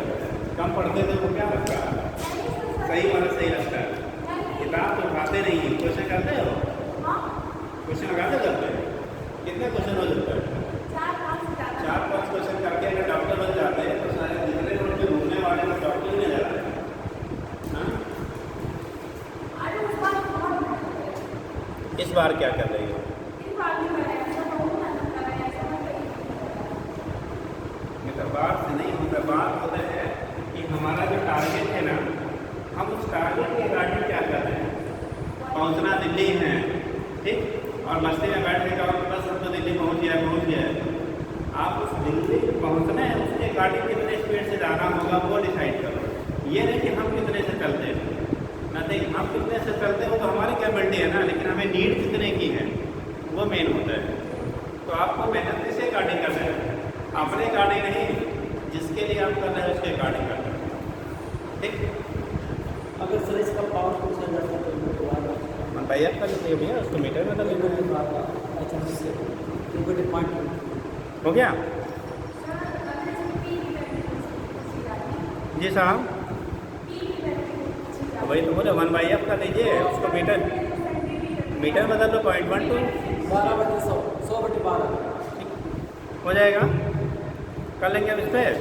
कम पढ़ते थे तो क्या लगता है सही वाला सही लगता है। किताब तो उठाते नहीं है, क्वेश्चन करते हो, क्वेश्चन लगाते करते हैं, कितने क्वेश्चन हो जाता है? 4-5 क्वेश्चन करके अगर डॉक्टर बन जाते हैं तो सारे जितने लोग जो घूमने वाले लोग डॉक्टर ही नहीं जाते हैं। इस बार क्या कर रही हो? बात से नहीं होता, बात होता है कि हमारा जो टारगेट है ना, हम उस टारगेट के रिगार्डिंग क्या कर रहे हैं। पहुंचना दिल्ली है, ठीक, और मस्ती में बैठ के कहो बस हम तो दिल्ली पहुंच गया है। आप उस दिल्ली पहुंचना है उसके रिगार्डिंग कितने स्पीड से जाना होगा वो डिसाइड करो। ये नहीं कि हम कितने से चलते हैं, नथिंग, हम कितने से चलते हो तो हमारी कैपेबिलिटी है ना, लेकिन हमें नीड कितने की है वो मेन होता है। तो आपको मेहनत किसके रिगार्डिंग करना है? अपने रिगार्डिंग नहीं, जिसके लिए आप कर रहे हैं उसके रिगार्डिंग करना है, ठीक। अगर सर इसका पावर पूछा जाता है तो भैया कर लेते भैया उसको मीटर में बदल हो गया जी साहब, वही तो बोले 1/f कर लीजिए उसको मीटर बदल लो 0.12 12 हो जाएगा, कर लेंगे अब इस पर।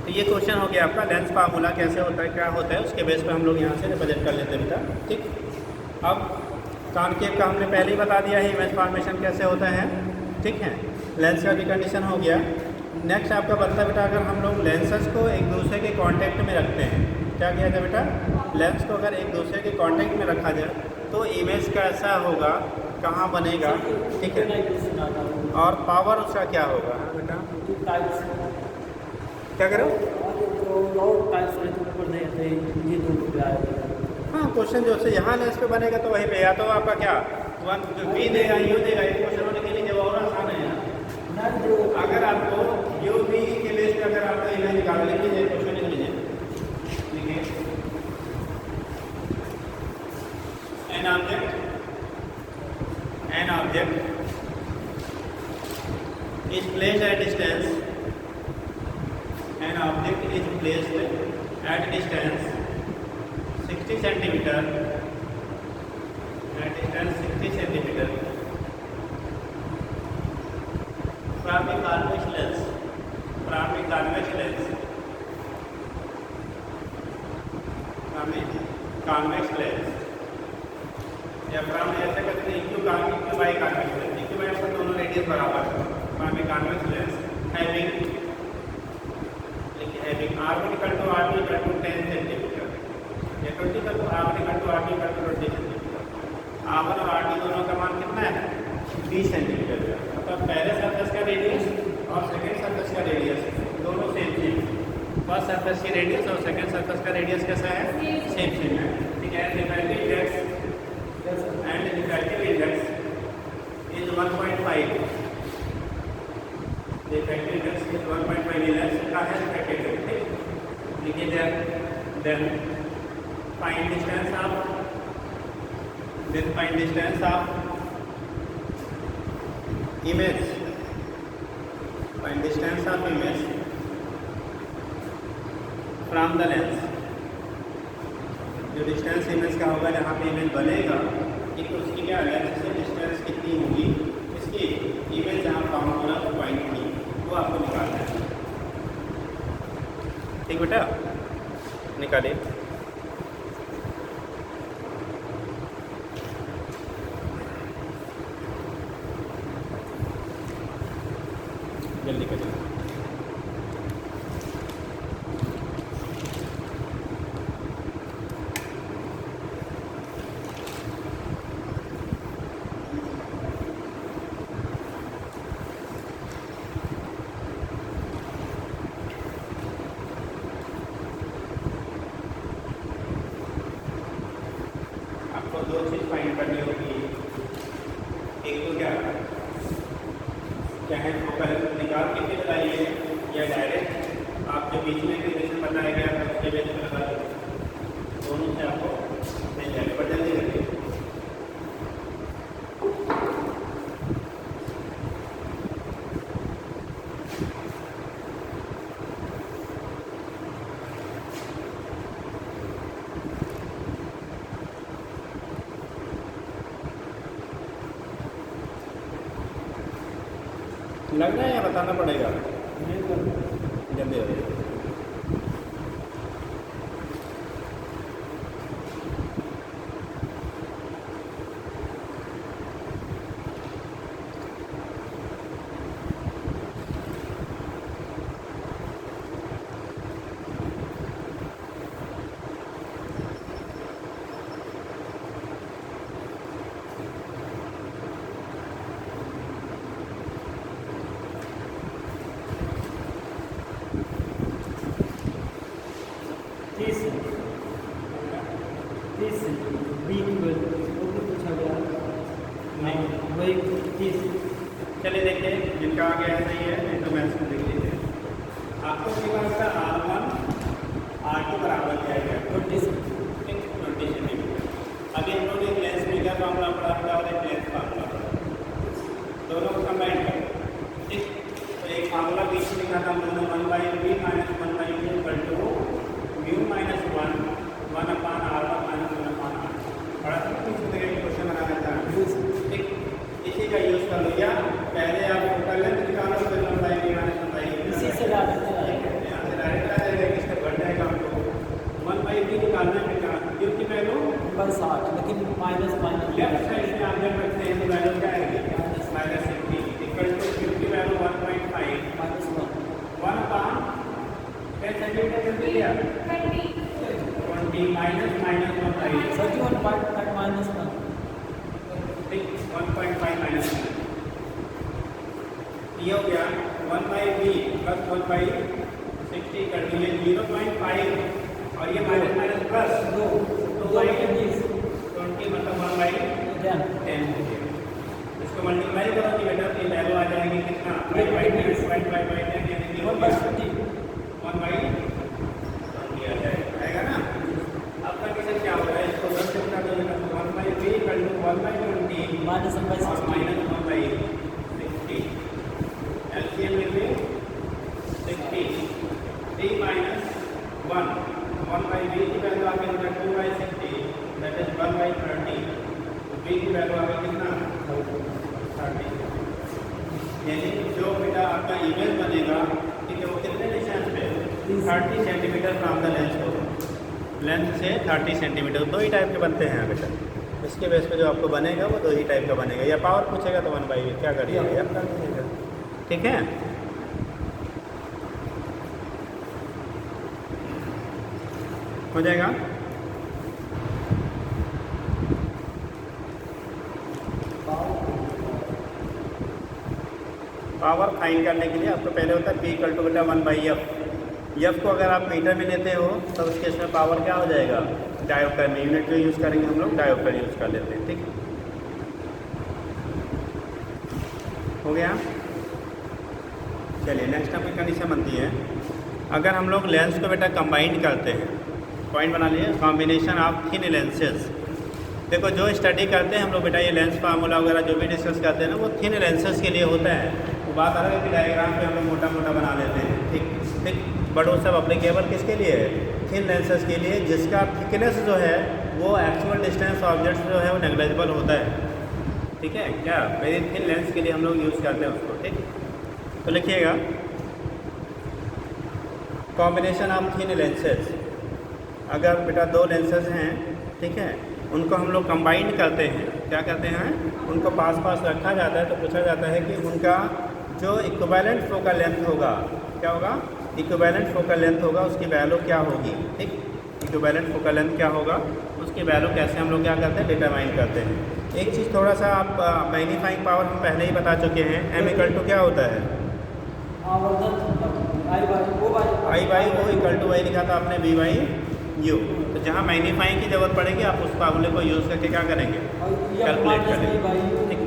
तो ये क्वेश्चन हो गया आपका लेंस फार्मूला कैसे होता है क्या होता है, उसके बेस पे हम लोग यहाँ से रिप्रेजेंट कर लेते हैं बेटा, ठीक। अब कॉनकेव का हमने पहले ही बता दिया है इमेज फॉर्मेशन कैसे होता है, ठीक है। लेंस का भी कंडीशन हो गया। नेक्स्ट आपका बनता है बेटा अगर हम लोग लेंसेज को एक दूसरे के कांटेक्ट में रखते हैं, क्या किया जाए बेटा, लेंस को अगर एक दूसरे के कांटेक्ट में रखा जाए तो इमेज कैसा होगा, कहाँ बनेगा, ठीक है, और पावर उसका क्या होगा बेटा, क्या करो टाइप्स ऊपर नहीं आते, ये 2 रुपये आएगा। हाँ क्वेश्चन जो से यहाँ लेंस पे बनेगा तो वही पे, या तो आपका क्या वन जो बी देगा यू देगा, एक क्वेश्चन होने के लिए और आसान है ना। नहीं जो अगर आपको यू बी के बेस पे अगर आपको इमेज निकाल लीजिए, क्वेश्चन लिख लीजिए, देखिए an object is placed at distance, an object is placed at distance 60 centimeter, at distance 60 centimeter from a convex lens, from a convex lens, from a convex lens, या फ्रॉम ऐसे करते हैं equi biconvex lens, equi bi पर दोनों रेडियस बराबर है, from a convex lens having R1 equal to R2 equal to 10 centimetre, या 20 equal to R1 equal to R2 equal to 20 centimetre, R1 और R2 दोनों का मान कितना है 20 सेंटीमीटर, मतलब पहले सरफेस का रेडियस और सेकेंड सरफेस का रेडियस दोनों सेम सेम, फर्स्ट सरफेस की रेडियस और सेकेंड सरफेस का रेडियस कैसा है सेम सेम है, ठीक है। Refractive index and refractive index is 1.5. The refractive index is 1.5 less का है refractive index, देखिए then find distance of image, find distance of image from the lens, जो डिस्टेंस इमेज का होगा जहाँ पे इमेज बनेगा कि तो उसकी क्या लेंस से डिस्टेंस कितनी होगी, इसकी इमेज जहाँ फाउंड होना तो पॉइंट की वो आपको निकालना है, ठीक बेटा निकालिए। जल्दी करिए। दो चीज़ फाइंड करनी होगी, एक तो क्या है फोकल निकाल के फिर लगाइए, या डायरेक्ट आप जो बीच में रिलेशन बताया गया था उसके बेस पर लगा दो, दोनों से आपको मिल जाएगा। पर जल्दी करिए। लग रहा है या बताना पड़ेगा? जल्दी जल्दी। वही 30। चलिए देखिए जिनका आ गया सही है नहीं तो मैथ्स में देख लीजिए। आपको निकाल का R1 R2 बराबर दिया गया 20 सेंटीमीटर। अभी हम लोग एक लेंस मेजर मामला पढ़ा था और एक लेंस मामला दोनों को कंबाइन करें, ठीक। तो एक मामला बीच में लिखा था हम लोगों ने 1/b minus 1/b equal to mu minus 1 upon R1 minus 1 upon R2 पढ़ा था। इस तरह के क्वेश्चन बनाना था, ठीक। इसी का यूज़ कर लिया। पहले आप फोकल लेंथ निकालो फिर लंबाई b माइनस 1/b इसी से डायरेक्ट यहाँ से डायरेक्ट आ जाएगा, इससे बढ़ जाएगा आपको 1/b निकालना है बेटा, क्योंकि वैल्यू 60 लेकिन माइनस लेफ्ट साइड में आप जब रखते हैं तो वैल्यू क्या आएगी minus 60 equal to 50 value 1.5 1 upon 10 centimetre कर दिया 20 माइनस 1/5 31.5 माइनस 1 ठीक 1.5 माइनस ये हो गया 1/b प्लस 1/60 कर दिए 0.5 और ये माइनस माइनस प्लस 2 बाई 20 20 मतलब 1/10 हो गया। इसको मल्टीप्लाई करोगे बेटा तो ये वैल्यू आ जाएगी कितना 5/10 यानी कि 1/20 1/20 आ जाएगा ना। अब कंडीशन क्या होगा इसको 10 से बटा दो बेटा 1/3 इक्वल टू 1/20 माइनस 1/60 और माइनस 1/60 एलसीएम में भी 60 3 माइनस 1 1/20 की वैल्यू आ गई बेटा 2/60 दैट इज 1/30 तो b की वैल्यू आ गई कितना 30 यानी जो बेटा आपका इमेज बनेगा ठीक है वो कितने डिस्टेंस पे 30 सेंटीमीटर फ्रॉम द लेंस को लेंस से 30 सेंटीमीटर दो ही टाइप के बनते हैं बेटा। इसके बेस पे जो आपको बनेगा वो दो ही टाइप का बनेगा। या पावर पूछेगा तो 1/8 क्या करिएगा या कर दीजिएगा ठीक है। हो जाएगा। पावर फाइंड करने के लिए आपको पहले होता है P इक्वल टू बेटा 1/f। एफ को अगर आप मीटर में लेते हो तब उसके इसमें पावर क्या हो जाएगा डायोप्टर में। यूनिट जो यूज़ करेंगे हम लोग डायोप्टर यूज़ कर लेते हैं ठीक हो गया। चलिए नेक्स्ट आपकी कंडीशन बनती है अगर हम लोग लेंस को बेटा कंबाइन करते हैं। पॉइंट बना लिए कॉम्बिनेशन ऑफ थिन लेंसेज। देखो जो स्टडी करते हैं हम लोग बेटा ये लेंस फार्मूला वगैरह जो भी डिस्कस करते हैं ना वो थिन लेंसेज के लिए होता है। वो बात अलग है कि डायग्राम पे हम लोग मोटा मोटा बना लेते हैं ठीक ठीक बट वो सब अप्लीकेबल किसके लिए है थिन लेंसेज के लिए जिसका थिकनेस जो है वो एक्चुअल डिस्टेंस ऑब्जेक्ट जो है वो नेग्लेजिबल होता है ठीक है क्या वेरी थिन लेंस के लिए हम लोग यूज़ करते हैं उसको ठीक। तो लिखिएगा कॉम्बिनेशन ऑफ थिन लेंसेज। अगर बेटा दो लेंसेज हैं ठीक है उनको हम लोग कंबाइन करते हैं क्या करते हैं उनको पास पास रखा जाता है तो पूछा जाता है कि उनका जो इक्विवेलेंट फोकल लेंथ होगा क्या होगा इक्विवेलेंट फोकल लेंथ होगा उसकी वैल्यू क्या होगी ठीक। इक्विवेलेंट फोकल लेंथ क्या होगा उसकी वैल्यू कैसे हम लोग क्या करते हैं डिटरमाइन करते हैं। एक चीज़ थोड़ा सा आप मैग्नीफाइंग पावर हम पहले ही बता चुके हैं m इक्वल टू क्या होता है I by O equal to Y लिखा था आपने v बाई यू। तो जहाँ मैग्नीफाइंग की जरूरत पड़ेगी आप उस फार्मूले को यूज़ करके क्या करेंगे कैलकुलेट करेंगे ठीक।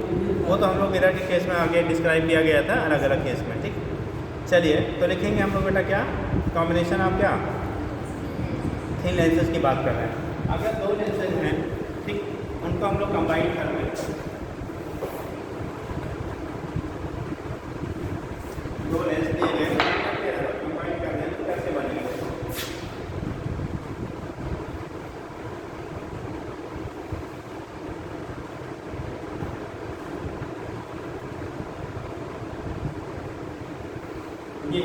वो तो हम लोग मिरर के केस में आगे डिस्क्राइब किया गया था अलग अलग केस में ठीक। चलिए तो लिखेंगे हम लोग बेटा क्या कॉम्बिनेशन ऑफ क्या थिन लेंसेज की बात कर रहे हैं। अगर दो लेंसेज हैं ठीक उनको हम लोग कंबाइन कर रहे हैं दो लेंस दिए गए कंबाइन कर रहे हैं तो कैसे बनेगा ये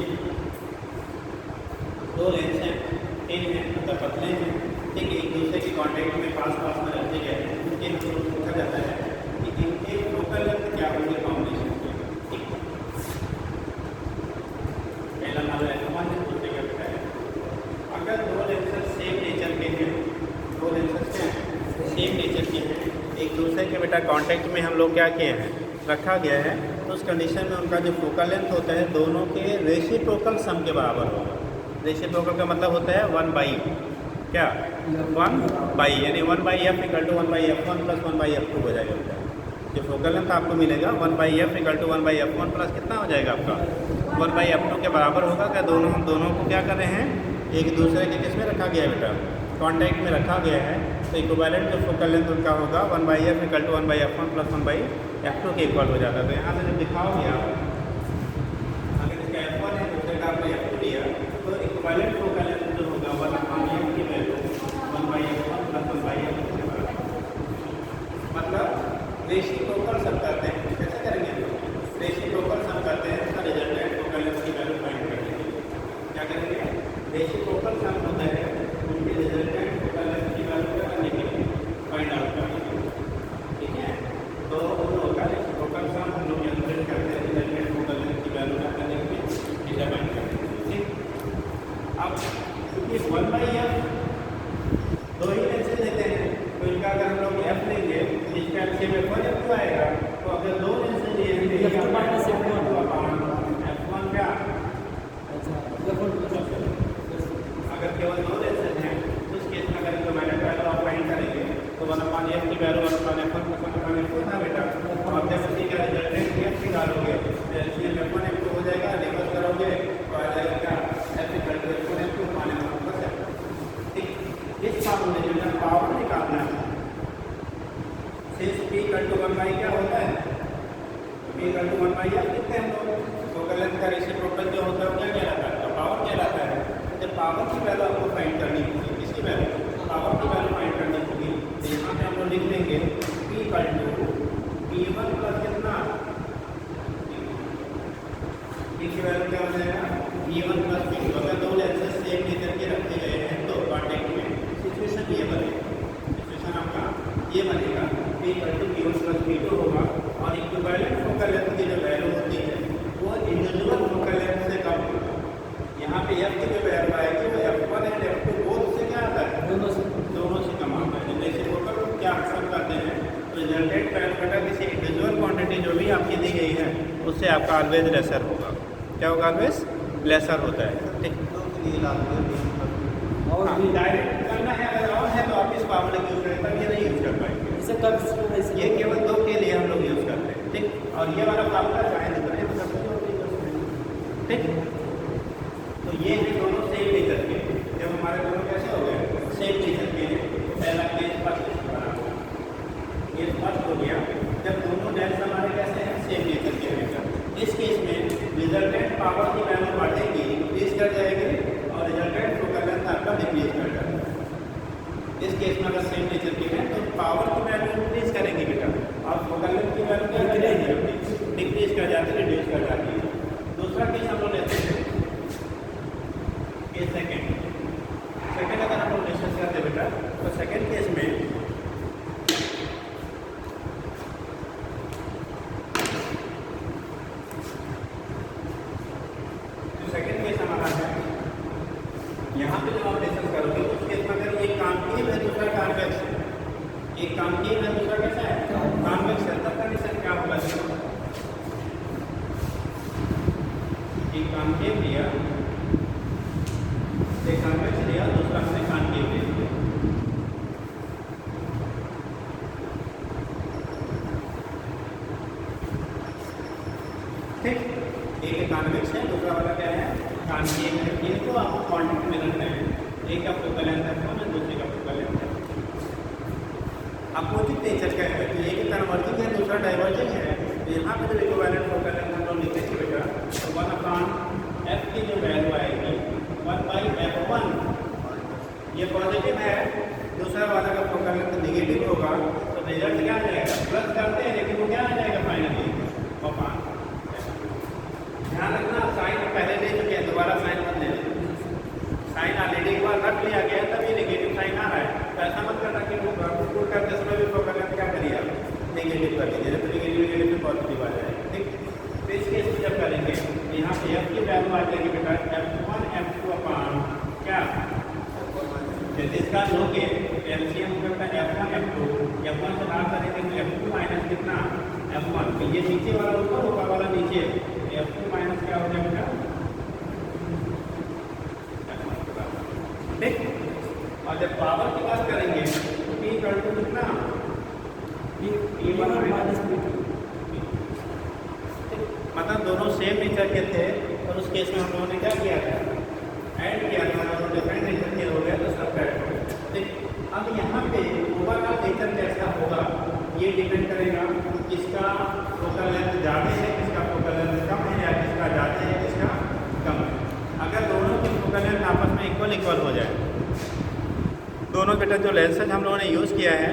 दो लेंस हैं इन हैं मतलब पतले हैं ठीक है एक दूसरे के कांटेक्ट में पास पास में रहते गए हैं उनके हम लोग पूछा जाता है कि इनके फोकल लेंथ क्या होगी कॉम्बिनेशन की ठीक। पहला नाम है हमारे दूसरे का बेटा है अगर दो लेंसेज सेम नेचर के हैं दो लेंसेज क्या हैं सेम नेचर के हैं एक दूसरे के बेटा कांटेक्ट में हम लोग क्या किए हैं रखा गया है तो उस कंडीशन में उनका जो फोकल लेंथ होता है दोनों के रेसिप्रोकल सम के बराबर होगा। रेसिप्रोकल का मतलब होता है 1/, क्या 1/, यानी 1/f equal to 1/f1 plus 1/f2 हो जाएगा बेटा। जो फोकल लेंथ आपको मिलेगा 1/f equal to 1/f1 plus कितना हो जाएगा आपका 1/f2 के बराबर होगा। क्या दोनों हम दोनों को क्या कर रहे हैं एक दूसरे के किस में रखा गया है बेटा कॉन्टैक्ट में रखा गया है। तो इक्विवेलेंट जो फोकल लेंथ उनका होगा 1/f equal to 1/f1 plus 1/f2 के इक्वल हो जाता है। तो यहाँ से जब दिखाओगे आप अगर इसका f1 है दूसरे का आपने f2 लिया तो इक्विवेलेंट फोकल लेंथ जो होगा 1/f की वैल्यू 1/f1 प्लस 1/f2 के बराबर मतलब रेसिप्रोकल सम करते हैं। कैसे करेंगे रेसिप्रोकल सम करते हैं उसका रिजल्टेंट फोकल लेंथ की वैल्यू फाइंड करेंगे। क्या करेंगे रेसिप्रोकल सम होता है उनके रिजल्टेंट फोकल लेंथ की वैल्यू क्या करने के लिए फाइंड आउट करने के लिए ठीक है। तो होगा रेसिप्रोकल सम हम लोग कैलकुलेट करते हैं रिजल्टेंट फोकल लेंथ की वैल्यू क्या करने के लिए डिटरमाइन करने के लिए ठीक। अब क्योंकि 1/f दो ही लेंसेज देते हैं तो इनका अगर हम लोग f लेंगे इसका एलसीएम f1 f2 आएगा। तो अगर दो लेंसेज लिए हैं f1 क्या अगर केवल दो लेंसेज हैं तो उस केस में अगर इनको मैंने पहले आप फाइंड वैल्यू अपन F1 अपन F2 था बेटा, तो अब जब उसी का रिजल्टेंट F निकालोगे तो एलसीएम F1 F2 हो जाएगा, रिवर्स करोगे तो आ जाएगा क्या F equal to F1 F2 माने प्लस F। ठीक, इस फार्मूले में जब पावर निकालना है since P equal to 1 by क्या होता है, P equal to 1 by F लिखते हैं हम लोग, फोकल लेंथ का रेसिप्रोकल जो होता है वो क्या कहलाता है, तो पावर कहलाता है। जब पावर की वैल्यू आपको फाइंड करनी होगी, किसकी वैल्यू, पावर की वैल्यू फाइंड करनी होगी, तो यहाँ पे हम लोग लिख लेंगे P equal to P1 plus कितना, P की वैल्यू क्या हो जाएगा P1 प्लस P2। अगर दो लेंसेज सेम नेचर के रखे गए हैं तो कॉन्टेक्ट में सिचुएशन ये बनेगा, सिचुएशन आपका ये बनेगा P equal to P1 plus P2 होगा, और इक्विवेलेंट फोकल लेंथ की जो वैल्यू होती है वो इंडिविजुअल फोकल लेंथ से कम होगा। यहाँ पे F की जो वैल्यू आएगी वो F1 एंड F2 बोथ से क्या आता है, दोनों से कम आता है। जैसे फोकल क्या एक्सेप्ट करते हैं, रिजल्टेंट वैल्यू बेटा किसी इंडिविजुअल क्वांटिटी जो भी आपकी दी गई है उससे आपका ऑलवेज लेसर होगा। क्या होगा, ऑलवेज लेसर होता है। ठीक, और हाँ, भी डायरेक्ट करना है अगर और है तो आप इस फार्मूले का यूज करें, तब ये नहीं यूज कर पाएंगे। इसे कब ये केवल दो के लिए हम लोग यूज करते हैं। ठीक, और ये वाला फार्मूला चाहे तो करें तो कर सकते हैं। ठीक, तो ये है दोनों सेम नेचर के। जब हमारे दोनों कैसे हो गए, सेम नेचर के हैं, तो पहला केस फर्स्ट बना, ये फर्स्ट हो गया। जब दोनों लेंस हमारे कैसे हैं, सेम नेचर के हैं, इस केस में रिजल्टेंट पावर की वैल्यू बढ़ेगी, इंक्रीज कर जाएगी, और रिजल्टेंट फोकल लेंथ आपका डिक्रीज कर जाएगा। इस केस में अगर सेम नेचर के हैं तो पावर की वैल्यू इंक्रीज करेंगे बेटा, और फोकल लेंथ की वैल्यू क्या करेंगे, डिक्रीज कर जाती है, रिड्यूस कर जाती है। दूसरा केस हम लोग लेते हैं सेकेंड अगर हम लोग डिस्कस करते हैं बेटा, तो सेकेंड केस में सेकेंड केस हमारा है, यहाँ पे जब आप डिस्कस करोगे उस केस में अगर एक कॉन्केव है दूसरा कॉन्वेक्स है, एक कॉन्केव है दूसरा कैसा है, कॉन्वेक्स है, तब कंडीशन क्या होगा, एक कॉन्केव लिया, एक कॉन्वेक्स लिया, दूसरा हमने कॉन्केव ले लिया। ठीक, एक कॉन्वेक्स है, दूसरा वाला क्या है, कॉन्केव है। इनको आप कॉन्टेक्ट में रखना है, एक का फोकल लेंथ है और दूसरे का फोकल लेंथ है। अपोजिट नेचर का है, तो एक कन्वर्जिंग है, दूसरा डाइवर्जिंग है। तो यहाँ पे जो इक्विवेलेंट फोकल लेंथ हम लोग लिखेंगे बेटा, तो 1/f की जो वैल्यू आएगी 1/f1, ये पॉजिटिव है, दूसरा वाला का फोकल लेंथ नेगेटिव होगा, तो रिजल्ट क्या आ जाएगा, प्लस करते हैं लेकिन वो क्या आ जाएगा फाइनली अपॉन। ध्यान रखना साइन पहले ले चुके हैं, दोबारा साइन मत ले लेना। साइन ऑलरेडी एक बार रख लिया गया तब ये नेगेटिव साइन आ रहा है, तो ऐसा मत करना कि वो पुट करते समय भी फोकल लेंथ क्या करिए आप नेगेटिव कर लीजिए, तो नेगेटिव में पॉजिटिव आ जाएगा। ठीक, तो इस केस में जब करेंगे तो यहाँ पे F की वैल्यू आ जाएगी बेटा F1 F2 अपॉन क्या, जिसका लोगे एलसीएम करता है F1 F2, F1 से बाहर करेंगे तो F2 माइनस कितना F1, तो ये नीचे वाला ऊपर ऊपर वाला नीचे, F2 माइनस क्या हो जाएगा F1। ठीक, और जब पावर की बात करेंगे तो P इक्वल टू कितना, P1 माइनस P2। मतलब दोनों सेम नेचर के थे, और उस केस में हम लोगों ने क्या किया था, ऐड किया था, दोनों डिफरेंट नेचर के हो गया तो सब ऐड हो गया। ठीक, अब यहाँ पे ओवरऑल नेचर कैसा होगा ये डिपेंड करेगा, किसका फोकल लेंथ ज़्यादा है, किसका फोकल लेंथ कम है, या किसका ज़्यादा है, किसका कम है। अगर दोनों की फोकल लेंथ आपस में इक्वल हो जाए, दोनों बेटा जो लेंसेज हम लोगों ने यूज़ किया है,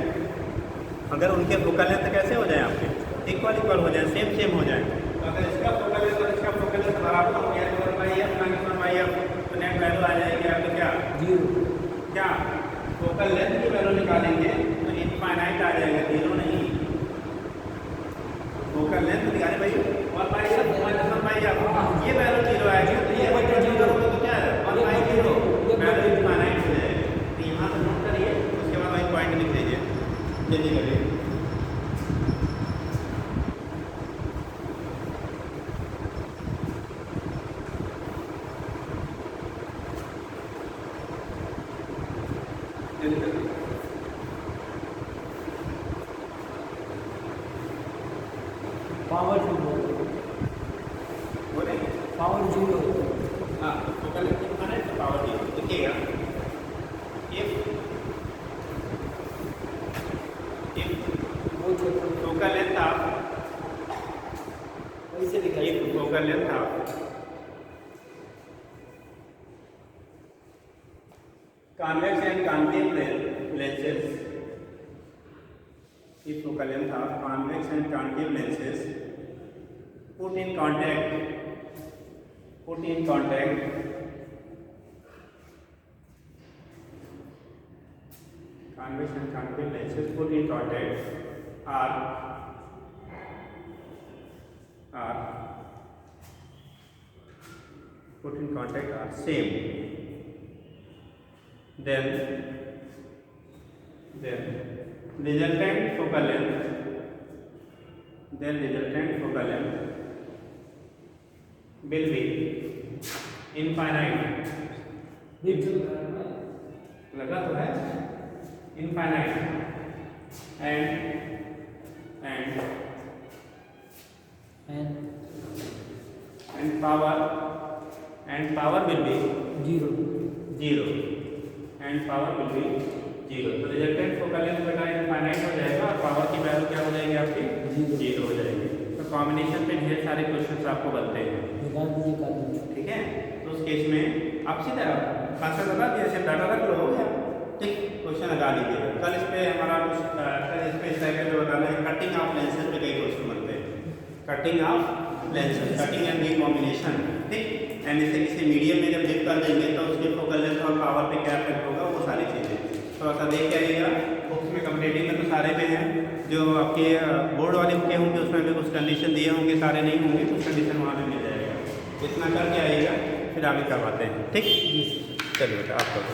अगर उनके फोकल लेंथ कैसे हो जाए, आपके इक्वल हो जाए, सेम हो जाए, तो अगर इसका फोकल लेंथ और इसका फोकल लेंथ बराबर हो गया तो 1/f तो नेट वैल्यू आ जाएगी आपकी क्या, 0। क्या फोकल लेंथ की वैल्यू निकालेंगे तो इनफाइनाइट आ जाएगा, 0 नहीं। फोकल लेंथ निकाले भाई 1/f माइनस 1/f, ये वैल्यू 0 आएगी, तो ये वैल्यू 0 होगा तो क्या है 1/0, वैल्यू इनफाइनाइट हो जाएगी। तो यहाँ से नोट करिए, उसके बाद वही पॉइंट लिख लीजिए, जल्दी करिए। बोलेंगे पावर 0 होता है। हाँ, तो फोकल लेंथ कितना है तो पावर 0 देखिएगा। इफ वो छोटा फोकल लेंथ ऑफ वैसे दिखाई if focal length of convex and concave lenses, if focal length of convex and concave lenses put in contact convex and concave lenses put in contact are put in contact are same, then resultant focal length will be infinite, लगा तो है infinite and power will be 0 and power will be 0। तो रिजल्टेंट फोकल लेंथ बेटा इनफाइनाइट हो जाएगा और पावर की वैल्यू क्या हो जाएगी आपकी 0 हो जाएगी। तो कॉम्बिनेशन पे ढेर सारे क्वेश्चंस आपको बनते हैं, निकाल दीजिए कागज। ठीक है। तो उस केस में आप सीधा खासा लगा दिया, ऐसे डाटा रख लो, हो गया, ठीक। क्वेश्चन लगा लीजिए। कल इस पे हमारा कुछ कल इस पे इस टाइप का बताना है कटिंग ऑफ लेंसेज पे कई क्वेश्चन बनते हैं, cutting of lenses, cutting and recombination, ठीक। एंड इसे किसी मीडियम में जब डिप कर देंगे तो उसके फोकल लेंथ और पावर पे क्या इफेक्ट होगा, वो सारी चीज़ें थोड़ा सा देख के आइएगा। बुक्स में कंप्लीटिंग में तो सारे पे हैं, जो आपके बोर्ड वाले बुकें होंगे उसमें भी कुछ कंडीशन दिए होंगे, सारे नहीं होंगे, कुछ कंडीशन वहाँ पे मिल जाएगा। इतना करके आइएगा, फिर आगे करवाते हैं, ठीक। चलिए बेटा आप करो।